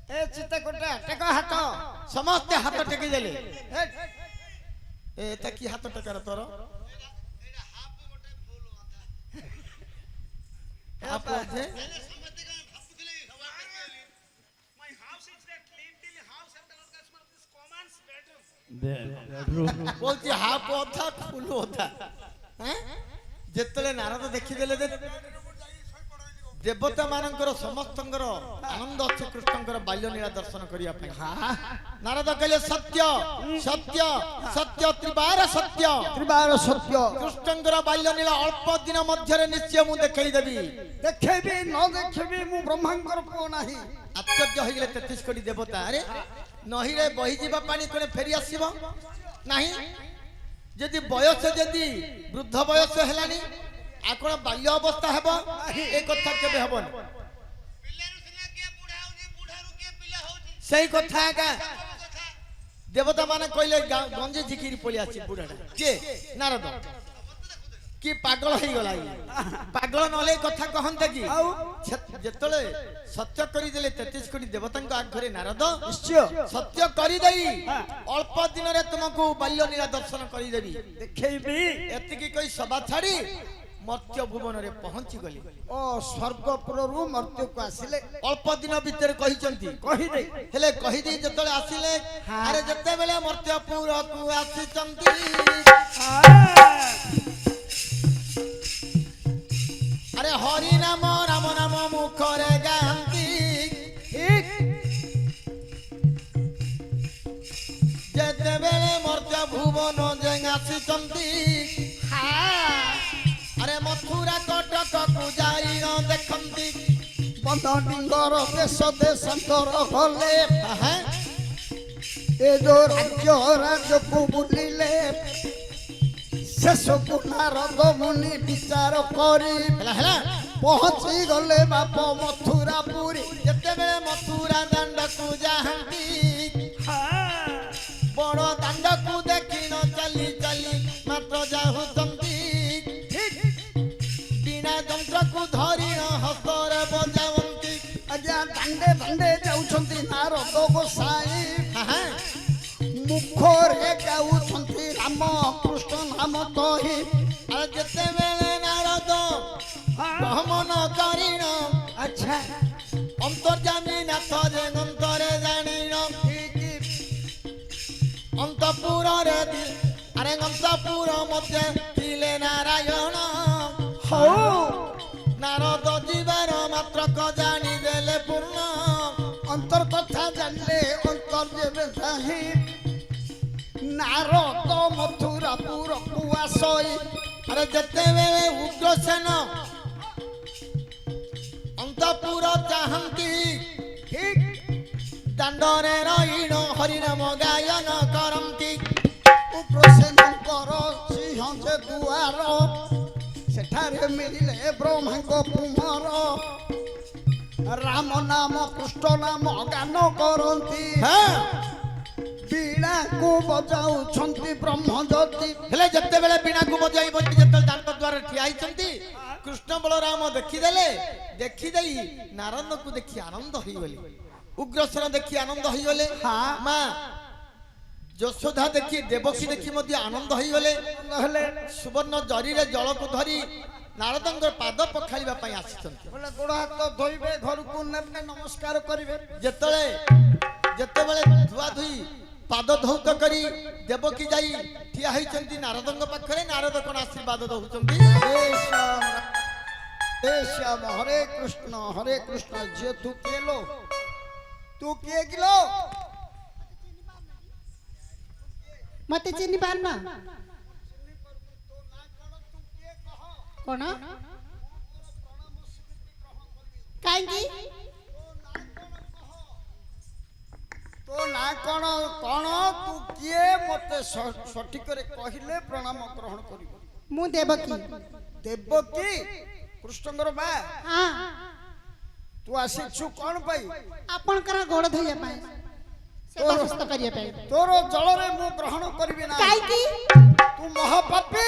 ଏ ଚିତ୍ରକୋଟା ଟେକ ହାତ। ସମସ୍ତେ ହାତ ଟେକି ଦେଲେ। ଏଟା କି ହାତ ଟେକାର ତୋର? ହାପ ଅଛି। বলছি হাফ অথা ফুল অথা। যেতলে নারদ ଦେଖିଦେଲେ ଯେ ଦେବତା ମାନଙ୍କର ସମସ୍ତଙ୍କର ଆନନ୍ଦ ଅଛି କୃଷ୍ଣଙ୍କର ବାଲ୍ୟ ଲୀଳା ଦର୍ଶନ କରିବା ପାଇଁ। ନାରଦ କହିଲେ ସତ୍ୟ ସତ୍ୟ ସତ୍ୟ ତ୍ରିବାର ସତ୍ୟ। ତ୍ରିବାର ସତ୍ୟ। କୃଷ୍ଣଙ୍କର ବାଲ୍ୟ ଲୀଳା ଅଳ୍ପ ଦିନ ମଧ୍ୟରେ ନିଶ୍ଚୟ ମୁଁ ଦେଖେଇ ଦେବି। ଦେଖେଇବି ନ ଦେଖେଇବି ମୁଁ ବ୍ରହ୍ମାଙ୍କର ପୁଅ ନାହିଁ। ଆଶ୍ଚର୍ଯ୍ୟ ହେଇଗଲେ 33 କୋଟି ଦେବତା। ଆରେ ନଈରେ ବହିଯିବା ପାଣି କୋଣେ ଫେରି ଆସିବ ନାହିଁ? ଯଦି ବୟସ ଯଦି ବୃଦ୍ଧ ବୟସ ହେଲାଣି, ଆପଣ ବାଲ୍ୟ ଅବସ୍ଥା ହେବ? ଏ କଥା କେବେ ହବନି। ସେଇ କଥା ଏକା ଦେବତା ମାନେ କହିଲେ ଗଞ୍ଜି ଝିକିରି ପଳେଇ ଆସିଛି ବୁଢାଟା। କିଏ? ନାରଦ। କି ପାଗଳ ହେଇଗଲା? ପାଗଳ ନହେଲେ କଥା କହନ୍ତେ କି? ଯେତେବେଳେ ସତ୍ୟ କରିଦେଲେ 33 କୋଟି ଦେବତାଙ୍କ ଆଗରେ ନାରଦ ନିଶ୍ଚୟ ସତ୍ୟ କରିଦେଇ ଅଳ୍ପ ଦିନରେ ତୁମକୁ ବାଲ୍ୟ ଲୀଳା ଦର୍ଶନ କରିଦେବି, ଦେଖେଇବି। ଏତିକି କହି ସଭା ଛାଡି ମର୍ତ୍ତ୍ୟ ଭୁବନରେ ପହଞ୍ଚି ଗଲେ। ଓ ସ୍ୱର୍ଗପୁରରୁ ମର୍ତ୍ତ୍ୟକୁ ଆସିଲେ। ଅଳ୍ପ ଦିନ ଭିତରେ କହିଛନ୍ତି କହିଦେଇ ହେଲେ କହିଦେଇ ଯେତେବେଳେ ଆସିଲେ, ଆରେ ଯେତେବେଳେ ମର୍ତ୍ତ୍ୟପୁରକୁ ଆସିଛନ୍ତି, ଆରେ ହରି ନାମ ରାମ ନାମ ମୁଖରେ ଗାନ୍ତି, ଯେତେବେଳେ ମର୍ତ୍ତ୍ୟ ଭୁବନ ଯେ ଆସିଛନ୍ତି, ଆରେ ମଥୁରା କଟକକୁ ଯାଇ ନ ଦେଖନ୍ତି, ବଦଡିଙ୍ଗର ଦେଶ ଦେଶାନ୍ତର ଗଲେ। ଏ ଯୋଉ ରାଜ୍ୟ ରାଜ୍ୟକୁ ବୁଲିଲେ, ଶେଷକୁ ନାରଦ ମୁନି ବିଚାର କରି ପହଞ୍ଚି ଗଲେ ବାପ ମଥୁରା ପୁରୀ। ଯେତେବେଳେ ମଥୁରା ଦାଣ୍ଡକୁ ଯାଆନ୍ତି, ବଡ ଦାଣ୍ଡକୁ ଦେଖି ନ ଚାଲି ଚାଲି ମାତ୍ର ଯାଉଛନ୍ତି, ବିନା ଯନ୍ତ୍ରକୁ ଧରି ନ ହସ୍ତରେ ବଜାଉନ୍ତି। ଆଜ୍ଞା ଦାଣ୍ଡେ ଦାଣ୍ଡେ ଯାଉଛନ୍ତି ନାରଦ ଗୋସାଇ, ମୁଖରେ ଗାଉଛନ୍ତି ରାମ କୃଷ୍ଣ ନାମ କହି। ଆଉ ଯେତେବେଳେ ନାରଦ ଗମନ କରିଣ, ଆଚ୍ଛା ଅନ୍ତର୍ଯାମୀ ନାଥ ଯେ ଅନ୍ତରେ ଜାଣିଣ, ଅନ୍ତପୁରରେ ଆରେ ଅନ୍ତପୁର ମଧ୍ୟ ଥିଲେ ନାରାୟଣ। ହଉ ନାରଦ ଯିବାର ମାତ୍ରକ ଜାଣିଦେଲେ ପୂର୍ଣ୍ଣ, ଅନ୍ତର କଥା ଜାଣିଲେ ଅନ୍ତର ଯେବେ ଚାହିଁ। ନାରଦ ମଥୁରାପୁରକୁ ଆସଇ, ଆରେ ଯେତେବେଳେ ଉଗ୍ରସେନ ଅନ୍ତପୁର ଚାହାନ୍ତି, ଠିକ ଦାଣ୍ଡରେ ରଇଣ ହରିନାମ ଗାୟନ କରନ୍ତି ଉଗ୍ରସେନଙ୍କର ସିଂହ ଯେ ଦୁଆର ସେଠାରେ ମିଳିଲେ ବ୍ରହ୍ମାଙ୍କ କୁମାର ରାମ ନାମ କୃଷ୍ଣ ନାମ ଗାନ କରନ୍ତି ବୀଣାକୁ ବଜାଉଛନ୍ତି ବ୍ରହ୍ମଜ୍ୟୋତି। ହେଲେ ଯେତେବେଳେ ବୀଣାକୁ ବଜାଇ ବଜାଇ ଯେତେବେଳେ ଦାଣ୍ଡ ଦ୍ୱାରରେ ଠିଆ ହେଇଛନ୍ତି କୃଷ୍ଣ ବଳରାମ ଦେଖିଦେଲେ, ଦେଖିଦେଇ ନାରଦକୁ ଦେଖି ଆନନ୍ଦ ହେଇଗଲେ, ଉଗ୍ରସେନ ଦେଖି ଆନନ୍ଦ ହେଇଗଲେ, ମା ଯଶୋଦା ଦେଖି ଦେବକୀ ଦେଖି ମଧ୍ୟ ଆନନ୍ଦ ହେଇଗଲେ। ହେଲେ ସୁବର୍ଣ୍ଣ ଜରିରେ ଜଳକୁ ଧରି ନାରଦଙ୍କର ପାଦ ପଖାଳିବା ପାଇଁ ଆସିଛନ୍ତି। ବୋଲେ ଗୋଡ଼ ହାତ ଧୋଇବେ, ଘରକୁ ନେବେ, ନମସ୍କାର କରିବେ। ଯେତେବେଳେ ଧୁଆ ଧୁଇ ପାଦ ଧୌତ କରି ଦେବକୀ ଯାଇ ଠିଆ ହେଇଛନ୍ତି ନାରଦଙ୍କ ପାଖରେ, ନାରଦ କଣ ଆଶୀର୍ବାଦ ଦଉଛନ୍ତି? ହେ ଶ୍ୟାମ ହରେ କୃଷ୍ଣ ଝିଅ ତୁ କିଏ ଲୋ? ତୁ କିଏ କିଲୋ? ମତେ ଚିହ୍ନି ପାରୁନ? କଣ କାହିଁକି? ତୋ ନାଁ କଣ? କଣ ତୁ କିଏ? ମତେ ସଠିକରେ କହିଲେ ପ୍ରଣାମ ଗ୍ରହଣ କରିବ। ମୁଁ ଦେବକୀ। ଦେବକୀ କୃଷ୍ଣଙ୍କର ମା? ହଁ। ତୁ ଆସିଛୁ କଣ ପାଇଁ? ଆପଣଙ୍କର ଗୋଡ଼ ଧୋଇବା ପାଇଁ, ସେବା ସୁସ୍ଥ କରିବା ପାଇଁ। ତୋର ଜଳରେ ମୁଁ ଗ୍ରହଣ କରିବି ନା। କାହିଁକି? ତୁ ମହାପାପୀ।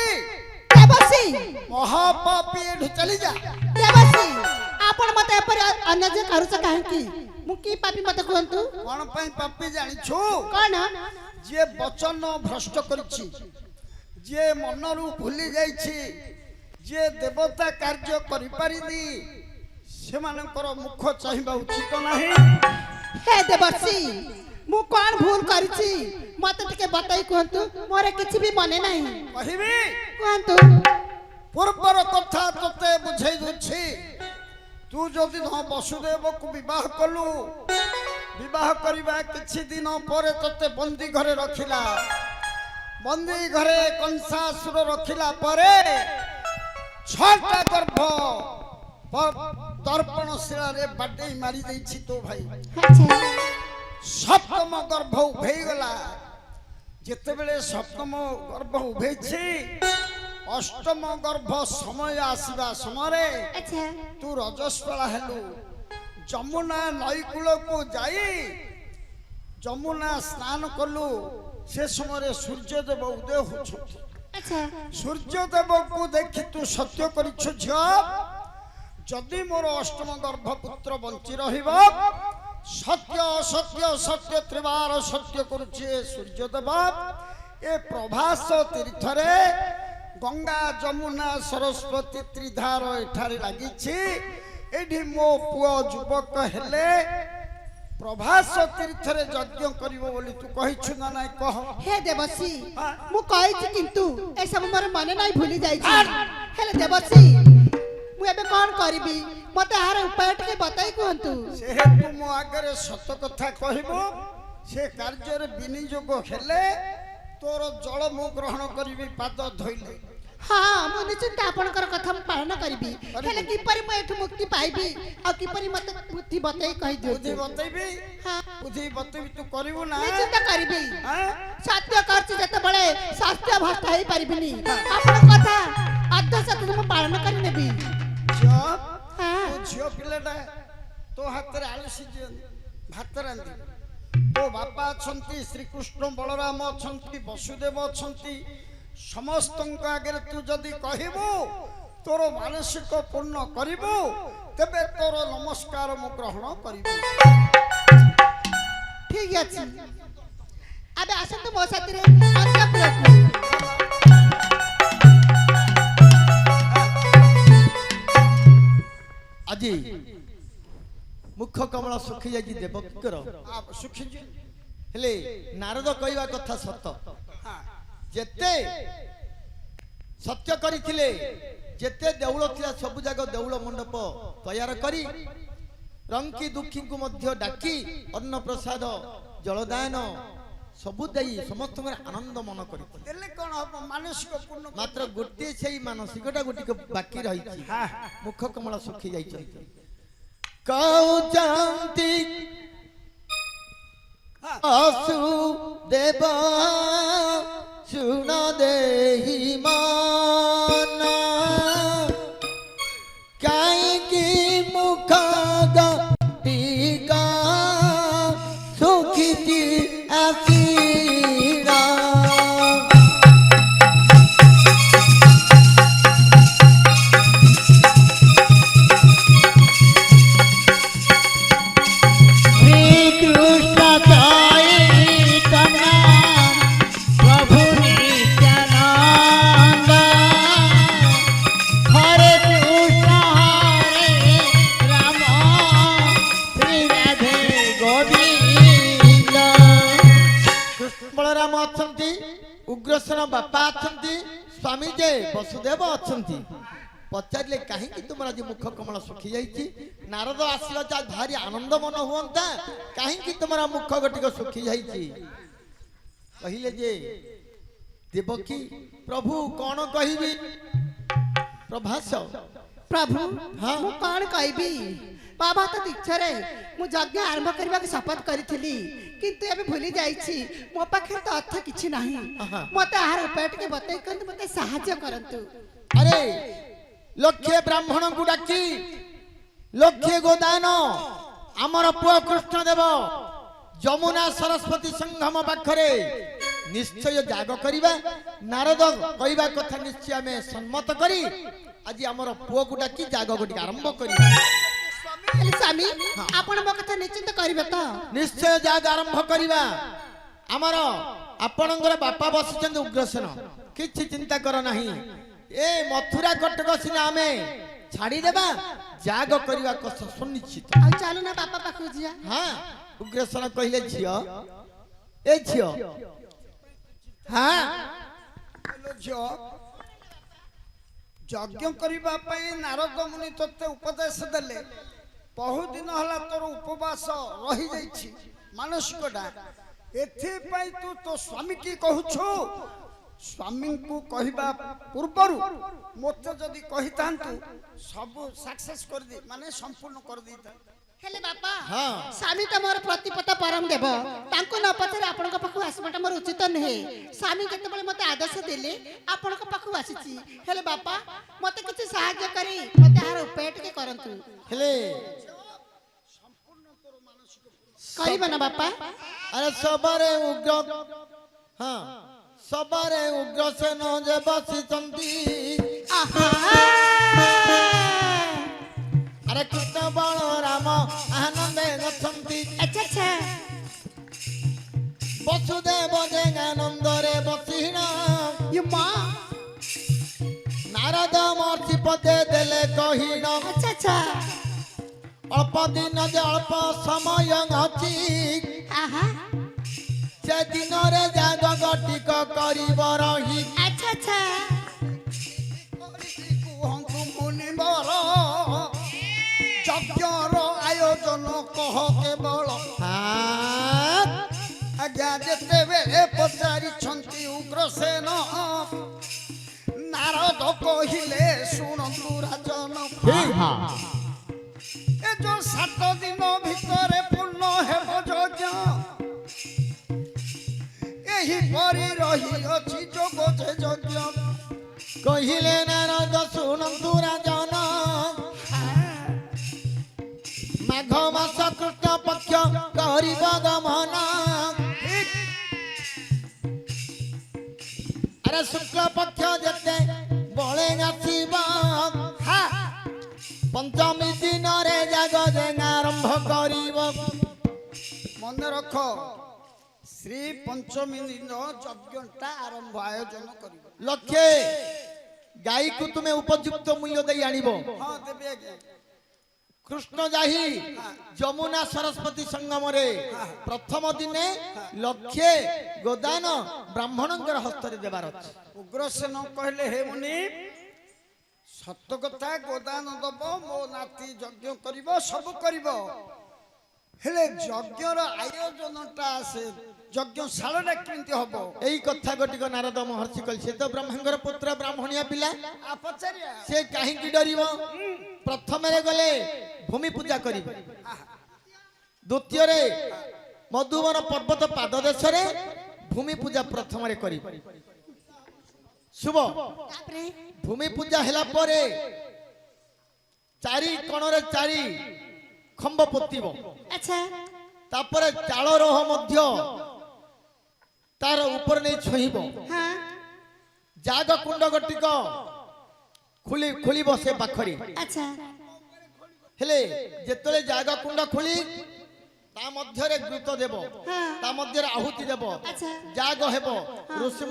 ଦେବଶ୍ରୀ ମହାପାପୀ, ଏଠୁ ଚାଲି ଯା। ଦେବଶ୍ରୀ ଆପଣ ମତେ ଏପରି ଅନ୍ୟାୟ କରୁଛ କାହିଁକି? ମୁଁ କି ପାପୀ ମତେ କୁହନ୍ତୁ? କଣ ପାଇଁ ପାପୀ ଜାଣିଛୁ? କଣ? ଯିଏ ବଚନ ଭ୍ରଷ୍ଟ କରିଛି, ଯିଏ ମନରୁ ଭୁଲି ଯାଇଛି, ଯିଏ ଦେବତା କାର୍ଯ୍ୟ କରିପାରିନି, ସେମାନଙ୍କର ମୁଖ ଚାହିଁବା ଉଚିତ ନାହିଁ। ହେ ଦେବଶ୍ରୀ ମୁଁ କଣ ଭୁଲ କରିଛି ମତେ ଟିକେ ବତାଇ କୁହନ୍ତୁ, ମୋର କିଛି ବି ମନେ ନାହିଁ। କହିବି? କୁହନ୍ତୁ। ପୂର୍ବର କଥା ତତେ ବୁଝେଇ ଦଉଛି। ତୁ ଯଦି ବସୁଦେବକୁ ବିବାହ କଲୁ, ବିବାହ କରିବା କିଛି ଦିନ ପରେ ତତେ ବନ୍ଦୀ ଘରେ ରଖିଲା। ବନ୍ଦୀ ଘରେ କଂସାସୁର ରଖିଲା ପରେ 6ଟା ଗର୍ଭ ଦର୍ପଣ ଶିଳାରେ ବାଡେଇ ମାରି ଦେଇଛି ତୋ ଭାଇ। ସପ୍ତମ ଗର୍ଭ ଉଭେଇଗଲା। ଯେତେବେଳେ ସପ୍ତମ ଗର୍ଭ ଉଭେଇଛି, ଅଷ୍ଟମ ଗର୍ଭ ସମୟ ଆସିବା ସମୟରେ ତୁ ରଜସ୍ୱଳା ହେଲୁ। ଯମୁନା ନଈ କୂଳକୁ ଯାଇ ଯମୁନା ସ୍ନାନ କଲୁ। ସେ ସମୟରେ ସୂର୍ଯ୍ୟଦେବ ଉଦୟ ହଉଛନ୍ତି। ସୂର୍ଯ୍ୟଦେବକୁ ଦେଖି ତୁ ସତ୍ୟ କରିଛୁ, ଝିଅ ଯଦି ମୋର ଅଷ୍ଟମ ଗର୍ଭ ପୁତ୍ର ବଞ୍ଚି ରହିବ, ସତ୍ୟ ସତ୍ୟ ସତ୍ୟ ତ୍ରିବାର ସତ୍ୟ କରୁଛି ସୂର୍ଯ୍ୟଦେବ। ଏ ପ୍ରଭାସ ତୀର୍ଥରେ ଗଙ୍ଗା ଯମୁନା ସରସ୍ୱତୀ ତ୍ରିଧାର ଏଠାରେ ଲାଗିଛି। ଏଠି ମୋ ପୁଅ ଯୁବକ ହେଲେ ପ୍ରଭାସ ତୀର୍ଥରେ ଯଜ୍ଞ କରିବ ବୋଲି ତୁ କହିଛୁ ନା ନାଇଁ କହ? ହେ ଦେବଶ୍ରୀ ମୁଁ କହିଛି, କିନ୍ତୁ ଏସବୁ ମୋର ମନେ ନାହିଁ, ଭୁଲି ଯାଇଛି। ହେଲେ ଦେବଶ୍ରୀ ମୁଁ ଏବେ କଣ କରିବି? ମତେ ଏହାର ଉପାୟ ଟିକେ ବତାଇ କୁହନ୍ତୁ। ସେହେତୁ ମୋ ଆଗରେ ସତ କଥା କହିବୁ। ସେ କାର୍ଯ୍ୟରେ ବିନିଯୋଗ ହେଲେ ତୋର ଜଳ ମୁଁ ଗ୍ରହଣ କରିବି ପାଦ ଧୋଇଲେ। ହଁ ମୁଁ ନିଶ୍ଚିନ୍ତ ଆପଣଙ୍କର କଥା ମୁଁ ପାଳନ କରିବି। ହେଲେ କିପରି ମୁଁ ଏଠୁ ମୁକ୍ତି ପାଇବି ଆଉ କିପରି ମତେ ବୁଦ୍ଧି ବତାଇ କହିଦିଅ। ବୁଦ୍ଧି ବତେଇବି? ବୁଦ୍ଧି ବତେଇବି, ତୁ କରିବୁ ନା? ନିଶ୍ଚିନ୍ତ କରିବି। ସତ୍ୟ କରିଛି ଯେତେବେଳେ ସତ୍ୟ ଭ୍ରଷ୍ଟ ହେଇପାରିବିନି। ଆପଣଙ୍କ କଥା ଅର୍ଦ୍ଧ ସତ୍ୟ ମୁଁ ପାଳନ କରି ନେବି। ଝିଅ ପିଲାଟା ତୋ ହାତରେ ଆଳୁସି ଭାତ ରାନ୍ଧି। ତୋ ବାପା ଅଛନ୍ତି, ଶ୍ରୀକୃଷ୍ଣ ବଳରାମ ଅଛନ୍ତି, ବସୁଦେବ ଅଛନ୍ତି। ସମସ୍ତଙ୍କ ଆଗରେ ତୁ ଯଦି କହିବୁ, ତୋର ମାନସିକ ପୂର୍ଣ୍ଣ କରିବୁ, ତେବେ ତୋର ନମସ୍କାର ମୁଁ ଗ୍ରହଣ କରିବି। ଠିକ ଅଛି, ଏବେ ଆସନ୍ତୁ ମୋ ସାଥିରେ ଅନ୍ତଃପୁରକୁ। ଆଜି ମୁଖ କମଳ ଶୁଖି ଯାଇଛି ଦେବକୀଙ୍କର, ଶୁଖିଛି। ହେଲେ ନାରଦ କହିବା କଥା ସତ। ଯେତେ ସତ୍ୟ କରିଥିଲେ, ଯେତେ ଦେଉଳ ଥିଲା ସବୁ ଯାକ ଦେଉଳ ମଣ୍ଡପ ତୟାର କରି ରଙ୍କି ଦୁଃଖୀଙ୍କୁ ମଧ୍ୟ ଡାକି ଅନ୍ନ ପ୍ରସାଦ ଜଳଦାନ ସବୁ ଦେଇ ସମସ୍ତଙ୍କର ଆନନ୍ଦ ମନ କରିଥିଲେ। ଦେଲେ କଣ ହବ? ମାନସିକ ପୂର୍ଣ୍ଣ। ମାତ୍ର ଗୋଟିଏ ସେଇ ମାନସିକଟା ଗୋଟିକ ବାକି ରହିଛି। ମୁଖ କମଳ ଶୁଖି ଯାଇଛନ୍ତି। କହୁଛନ୍ତି ବାସୁଦେବ ଶୁଣ ଦେହି ମନ କାହିଁକି ମୁଖ ଗଟିକା ସୁଖିଛି ଆସିରା ବଳରାମ ଅଛନ୍ତି ଉଗ୍ରସେନ ବାପା ଅଛନ୍ତି ସ୍ୱାମୀ ଯେ ବସୁଦେବ ଅଛନ୍ତି ପଚାରିଲେ କାହିଁକି ତୁମର ଆଜି ମୁଖ କମଳ ଶୁଖି ଯାଇଛି ନାରଦ ଆସିଲା ଯା ଭାରି ଆନନ୍ଦ ମନ ହୁଅନ୍ତା କାହିଁକି ତୁମର ମୁଖ ଗୋଟିକ ଶୁଖି ଯାଇଛି କହିଲେ ଯେ ଦେବକୀ ପ୍ରଭୁ କଣ କହିବି ପ୍ରଭାସ ପ୍ରଭୁ ହଁ। ମୁଁ କଣ କହିବି ବାବା ତ ଦୀକ୍ଷାରେ ମୁଁ ଯଜ୍ଞ ଆରମ୍ଭ କରିବାକୁ ଶପଥ କରିଥିଲି କିନ୍ତୁ ଏବେ ଭୁଲି ଯାଇଛି ମୋ ପାଖରେ ତ ଅର୍ଥ କିଛି ନାହିଁ ଆହା। ମତେ ଆହାର ଉପାୟ ଟିକେ ବତେଇ କରନ୍ତୁ ମତେ ସାହାଯ୍ୟ କରନ୍ତୁ ଆରେ ଲକ୍ଷେ ବ୍ରାହ୍ମଣଙ୍କୁ ଡାକି ଲକ୍ଷେ ଗୋଦାନ ଆମର ପୁଅ କୃଷ୍ଣ ଦେବ ଯମୁନା ସରସ୍ୱତୀ ସଂଗମ ପାଖରେ ନିଶ୍ଚୟ ଯାଗ କରିବା ନାରଦ କହିବା କଥା ନିଶ୍ଚୟ ଆମେ ସମ୍ମତ କରି ଆଜି ଆମର ପୁଅକୁ ଡାକି ଯାଗ ଗୋଟିକ ଆରମ୍ଭ କରିବା ହେଲେ ସ୍ୱାମୀ ଆପଣ ମୋ କଥା ନିଶ୍ଚିନ୍ତ କରିବେ ତ ନିଶ୍ଚୟ ଯାଗ ଆରମ୍ଭ କରିବା ଆମର ଆପଣଙ୍କର ବାପା ବସିଛନ୍ତି ଉଗ୍ରସେନ କିଛି ଚିନ୍ତା କର ନାହିଁ ଏ ମଥୁରା କଟକ ସିନା ଆମେ ଛାଡ଼ିଦେବା ଯାଗ କରିବା କଥା ସୁନିଶ୍ଚିତ ଆଉ ଚାଲୁ ନା ବାପା ପାଖକୁ ଯିବା ହଁ ଉଗ୍ରସେନ କହିଲେ ଝିଅ ଏ ଝିଅ ହଁ କହିଲେ, ଝିଅ ଯଜ୍ଞ କରିବା ପାଇଁ ନାରଦ ମୁନି ତୋତେ ଉପଦେଶ ଦେଲେ ବହୁଦିନ ହେଲା ତୋର ଉପବାସ ରହିଯାଇଛି ମାନସିକଟା ଏଥିପାଇଁ ତୁ ତୋ ସ୍ୱାମୀ କି କହୁଛୁ ସ୍ୱାମୀଙ୍କୁ କହିବା ପୂର୍ବରୁ ମୋତେ ଯଦି କହିଥାନ୍ତୁ ସବୁ ସକ୍ସେସ୍ କରିଦେଇ ମାନେ ସମ୍ପୂର୍ଣ୍ଣ କରିଦେଇଥାନ୍ତି ହେଲେ ବାପା ହଁ। ସ୍ୱାମୀ ତ ମୋର ପ୍ରତିପଦ ପରମ ଦେବ ତାଙ୍କୁ ନ ପଚାରି ଆପଣଙ୍କ ପାଖକୁ ଆସିବାଟା ମୋର ଉଚିତ ନୁହେଁ ସ୍ୱାମୀ ଯେତେବେଳେ ମତେ ଆଦର୍ଶ ଦେଲେ ଆପଣଙ୍କ ପାଖକୁ ଆସିଛି ହେଲେ ବାପା ମତେ କିଛି ସାହାଯ୍ୟ କରି ମତେ ଏହାର ଉପାୟ ଟିକେ କରନ୍ତୁ ହେଲେ କହିବ ନା ବାପା ଆରେ ସବାରେ ଉଗ୍ର ହଁ ସବାରେ ଉଗ୍ରସେନ ଯେ ବସିଛନ୍ତି ଆହା ଆରେ କୃଷ୍ଣ ବଳରାମ ଆନନ୍ଦେ ଅଛନ୍ତି ଆଚ୍ଛା ଆଚ୍ଛା ବସୁଦେବ ଯେ ଆନନ୍ଦରେ ବସିଣ ୟୁ ମା ନାରଦ ମର୍ଷି ପଦେ ଦେଲେ କହିଣ ଆଚ୍ଛା ଆଚ୍ଛା ଅଳ୍ପ ଦିନ ଯେ ଅଳ୍ପ ସମୟ ଅଛି ଆହା ସେ ଦିନରେ ଯାଗ ଗଟିକ କରିବ ରହି ଆଚ୍ଛା ଆଚ୍ଛା କୁହନ୍ତୁ ମୁନିବର ଯଜ୍ଞର ଆୟୋଜନ କହ କେବଳ ଆଜ୍ଞା ଯେତେବେଳେ ପଚାରିଛନ୍ତି ଉଗ୍ରସେନ ନାରଦ କହିଲେ ଶୁଣନ୍ତୁ ରାଜନ ଏ ଯୋଉ 7 ଦିନ ଭିତରେ ପୂର୍ଣ୍ଣ ହେବ ଯଜ୍ଞ ଏହିପରି ରହିଅଛି ଯୋଗ ଯେ ଯଜ୍ଞ କହିଲେ ନାରଦ ଶୁଣନ୍ତୁ ରାଜନ ମାଘ ମାସ କୃଷ୍ଣ ପକ୍ଷ କରିବ ଗମନ ଆରେ ଶୁକ୍ଳ ପକ୍ଷ ଯେତେ ବଳେ ଆସିବ ପଞ୍ଚମୀ ଦିନରେ ଯାଗ ଯେ ଆରମ୍ଭ କରିବ ମନେ ରଖ ଶ୍ରୀ ପଞ୍ଚମୀ ଦିନ ଯଜ୍ଞଟା ଆରମ୍ଭ ଆୟୋଜନ କରିବ ଲକ୍ଷେ ଗାଈକୁ ତୁମେ ଉପଯୁକ୍ତ ମୂଲ୍ୟ ଦେଇ ଆଣିବ ହଁ ଦେବି ଆଜ୍ଞା କୃଷ୍ଣ ଯାହି ଯମୁନା ସରସ୍ୱତୀ ସଂଗମରେ ପ୍ରଥମ ଦିନେ ଲକ୍ଷେ ଗୋଦାନ ବ୍ରାହ୍ମଣଙ୍କର ହସ୍ତରେ ଦେବାର ଅଛି ଉଗ୍ରସେନ କହିଲେ ହେ ମୁନି ସତ କଥା ଗୋଦାନ ଦବ ମୋ ନାତି ଯଜ୍ଞ କରିବ ସବୁ କରିବ ହେଲେ ଯଜ୍ଞର ଆୟୋଜନଟା ସେ ଯଜ୍ଞଶାଳାଟା କେମିତି ହବ ଏଇ କଥା ଗୋଟିକ ନାରଦ ମହର୍ଷି କହିଲେ ସେ ତ ବ୍ରହ୍ମାଙ୍କର ପୁତ୍ର ବ୍ରାହ୍ମଣିଆ ପିଲା ପଚାରିବା ସେ କାହିଁକି ଡରିବ ପ୍ରଥମରେ ଗଲେ ଭୂମି ପୂଜା କରିବେ ଦ୍ୱିତୀୟରେ ମଧୁବନ ପର୍ବତ ପାଦ ଦେଶରେ ଭୂମି ପୂଜା ପ୍ରଥମରେ କରିବେ ଶୁଭ ତାପରେ ଭୂମି ପୂଜା ହେଲା ପରେ ଚାରି କୋଣରେ ଚାରି ଖମ୍ବ ପୋତିବ ଆଚ୍ଛା ତାପରେ ଚାଳ ରହ ମଧ୍ୟ ତାର ଉପରେ ନେଇ ଛୁଇଁବ ହଁ ଜାଗ କୁଣ୍ଡ ଗୋଟିକ ଖୋଲିବ ସେ ପାଖରେ ଆଚ୍ଛା ହେଲେ ଯେତେବେଳେ ଜାଗ କୁଣ୍ଡ ଖୋଲି ତା ମଧ୍ୟରେ ଘୃତ ଦେବ ତା ମଧ୍ୟରେ ଆହୁତି ଦେବ ଆଚ୍ଛା ଜାଗ ହେବ ଋଷି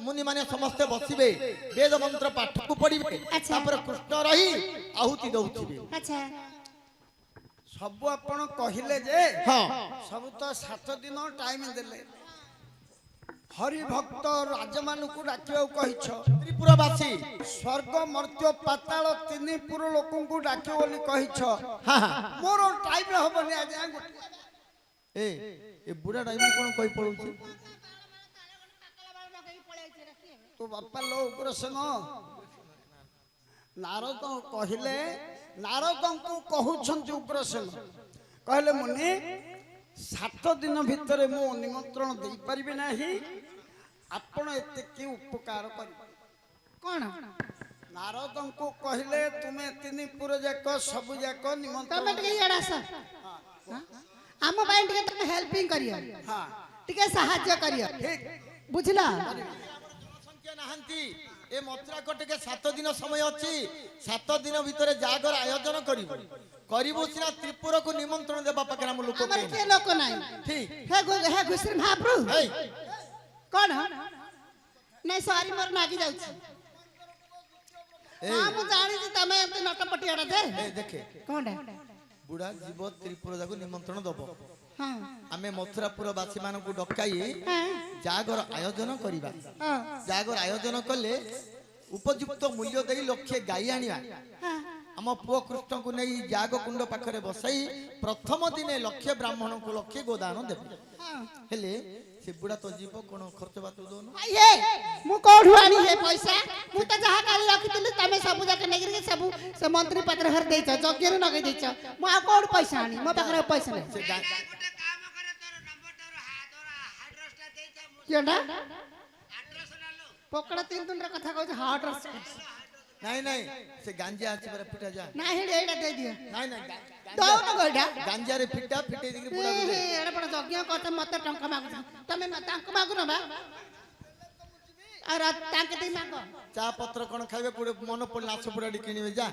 ମୁନି ମାନେ ସମସ୍ତେ ବସିବେ ବେଦ ମନ୍ତ୍ର ପାଠକୁ ପଢିବେ ଆଚ୍ଛା। ତାପରେ କୃଷ୍ଣ ରହି ଆହୁତି ଦଉଥିବେ ଆଚ୍ଛା ସବୁ ଆପଣ କହିଲେ ଯେ ହଁ ସବୁ ତ 7 ଦିନ ଟାଇମ ଦେଲେ ହରିଭକ୍ତ ରାଜମାନଙ୍କୁ ଡାକିବାକୁ କହିଛ ତ୍ରିପୁରବାସୀ ସ୍ୱର୍ଗ ମର୍ତ୍ୟ ପାତାଳ 3 ପୁର ଲୋକଙ୍କୁ ଡାକିବ ବୋଲି କହିଛ ହଁ ହଁ ମୋର ଟାଇମ ହବନି ଆଜ୍ଞା ଏ ବୁଢା ଟାଇମ କଣ କହି ପଳଉଛି ତୋ ବାପା ଲୋ ଉଗ୍ରସେନ ନାରଦ କହିଲେ ନାରଦଙ୍କୁ କହୁଛନ୍ତି ଉଗ୍ରସେନ କହିଲେ ମୁନି 7 ଦିନ ଭିତରେ ମୁଁ ନିମନ୍ତ୍ରଣ ଦେଇପାରିବି ନାହିଁ ଆପଣ ଏତେ କି ଉପକାର କରିବେ କଣ ନାରଦଙ୍କୁ କହିଲେ ତୁମେ 3 ପୁର ଯାକ ସବୁ ଯାକ ତମେ ନିମନ୍ତ୍ରଣ ଟିକେ ଇଆଡେ ଆସ ଆମ ପାଇଁ ଟିକେ ତମେ ହେଲ୍ପିଂ କରିବ ହଁ ଟିକେ ସାହାଯ୍ୟ କରିବ ବୁଝିଲ ସଂଖ୍ୟା ନାହାନ୍ତି ଏ ମଥୁରା କୋଟିକେ 7 ଦିନ ସମୟ ଅଛି 7 ଦିନ ଭିତରେ ଜାଗର ଆୟୋଜନ କରିବୁ ସିନା ତ୍ରିପୁରକୁ ନିମନ୍ତ୍ରଣ ଦେବା ପାଖରେ ଆମ ଲୋକ ଆମର କିଏ ଲୋକ ନାହିଁ ଠିକ ହେ ଘୁଷୁରୀ ମହାପ୍ରଭୁ ହେଇ କଣ ନାଇଁ ସରି ମୋର ନାଗି ଯାଉଛି ହଁ ମୁଁ ଜାଣିଛି ତମେ ଏମିତି ନଟପଟିଆଟା ଦେ ଦେଖେ କଣଟା ବୁଢା ଯିବ ତ୍ରିପୁର ଯାକୁ ନିମନ୍ତ୍ରଣ ଦବ ହଁ ଆମେ ମଥୁରାପୁର ବାସୀ ମାନଙ୍କୁ ଡକାଇ ହଁ ଜାଗର ଆୟୋଜନ କରିବା ହଁ ଜାଗର ଆୟୋଜନ କଲେ ଉପଯୁକ୍ତ ମୂଲ୍ୟ ଦେଇ ଲକ୍ଷେ ଗାଈ ଆଣିବା ଆମ ପୁଅ କୃଷ୍ଣଙ୍କୁ ନେଇ ଜାଗ କୁଣ୍ଡ ପାଖରେ ବସାଇ ପ୍ରଥମ ଦିନେ ଲକ୍ଷେ ବ୍ରାହ୍ମଣଙ୍କୁ ଲକ୍ଷେ ଗୋଦାନ ଦେବେ ହେଲେ ସେ ବୁଢା ତ ଯିବ କଣ ଖର୍ଚ୍ଚ ବାତ ଦଉନ ଇଏ ମୁଁ କୋଉଠୁ ଆଣି ହେ ପଇସା ମୁଁ ତ ଯାହା କାଲି ରଖିଥିଲି ତମେ ସବୁ ଯାକ ନେଇକିରି ସବୁ ସେ ମନ୍ତ୍ରୀ ପାତ୍ର ଘରେ ଦେଇଛ ଯଜ୍ଞରେ ଲଗେଇ ଦେଇଛ ମୁଁ ଆଉ କୋଉଠୁ ପଇସା ଆଣି ମୋ ପାଖରେ ଆଉ ପଇସା ନାହିଁ ସେ ଗା- କିଏଟା ପକଡ଼ା 3 ଦିନର କଥା କହୁଛି ହଟ୍ ରସ ନାଇଁ ନାଇଁ ସେ ଗାଞ୍ଜିଆ ଅଛି ପରା ପିଟା ଯା ନାଇଁ ହେଡି ଏଇଟା ଦେଇ ଦିଅ ନାଇଁ ନାଇଁ ଦଉନ ଗୋଇଟା ଗାଞ୍ଜାରେ ପିଟା ପିଟେଇ ଦେଇକି ବୁଢା ବୁଝେ ଏଡେ ବଡ ଯଜ୍ଞ କରୁଛ ମତେ ଟଙ୍କା ମାଗୁଛ ତମେ ତାଙ୍କୁ ମାଗୁନ ବା ଆଉ ତାଙ୍କେ ଦେଇ ମାଗ ଚା ପତ୍ର କଣ ଖାଇବେ ପୁଡେ ମନ ପଡିଲା ଆସ ପୁଡାଟି କିଣିବେ ଯା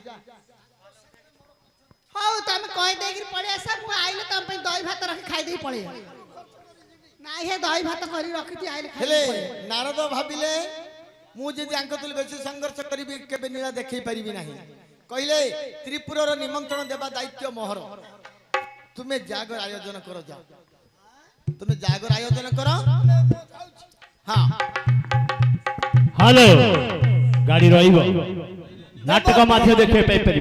ହଉ ତମେ କହି ଦେଇକିରି ପଳେଇ ଆସ ମୁଁ ଆଇଲେ ତମ ପାଇଁ ଦହି ଭାତ ରଖି ଖାଇଦେଇ ପଳେଇ ନାଇଁ ହେ ଦହି ଭାତ କରି ରଖିଛି ଆଇଲେ ହେଲେ ଖାଇଦେଇ ନାରଦ ଭାବିଲେ ମୁଁ ଯଦି ଆଙ୍କ ତୁଲି ବେଶୀ ସଂଘର୍ଷ କରିବି କେବେ ନୀଳା ଦେଖେଇ ପାରିବି ନାହିଁ କହିଲେ ତ୍ରିପୁରର ନିମନ୍ତ୍ରଣ ଦେବା ଦାୟିତ୍ୱ ମୋହର ତୁମେ ଜାଗର ଆୟୋଜନ କର ଯାଅ ତୁମେ ଜାଗର ଆୟୋଜନ କର ହଁ ହ୍ୟାଲୋ ଗାଡି ରହିବ ନାଟକ ମଧ୍ୟ ଦେଖିବା ପାଇପାରିବେ।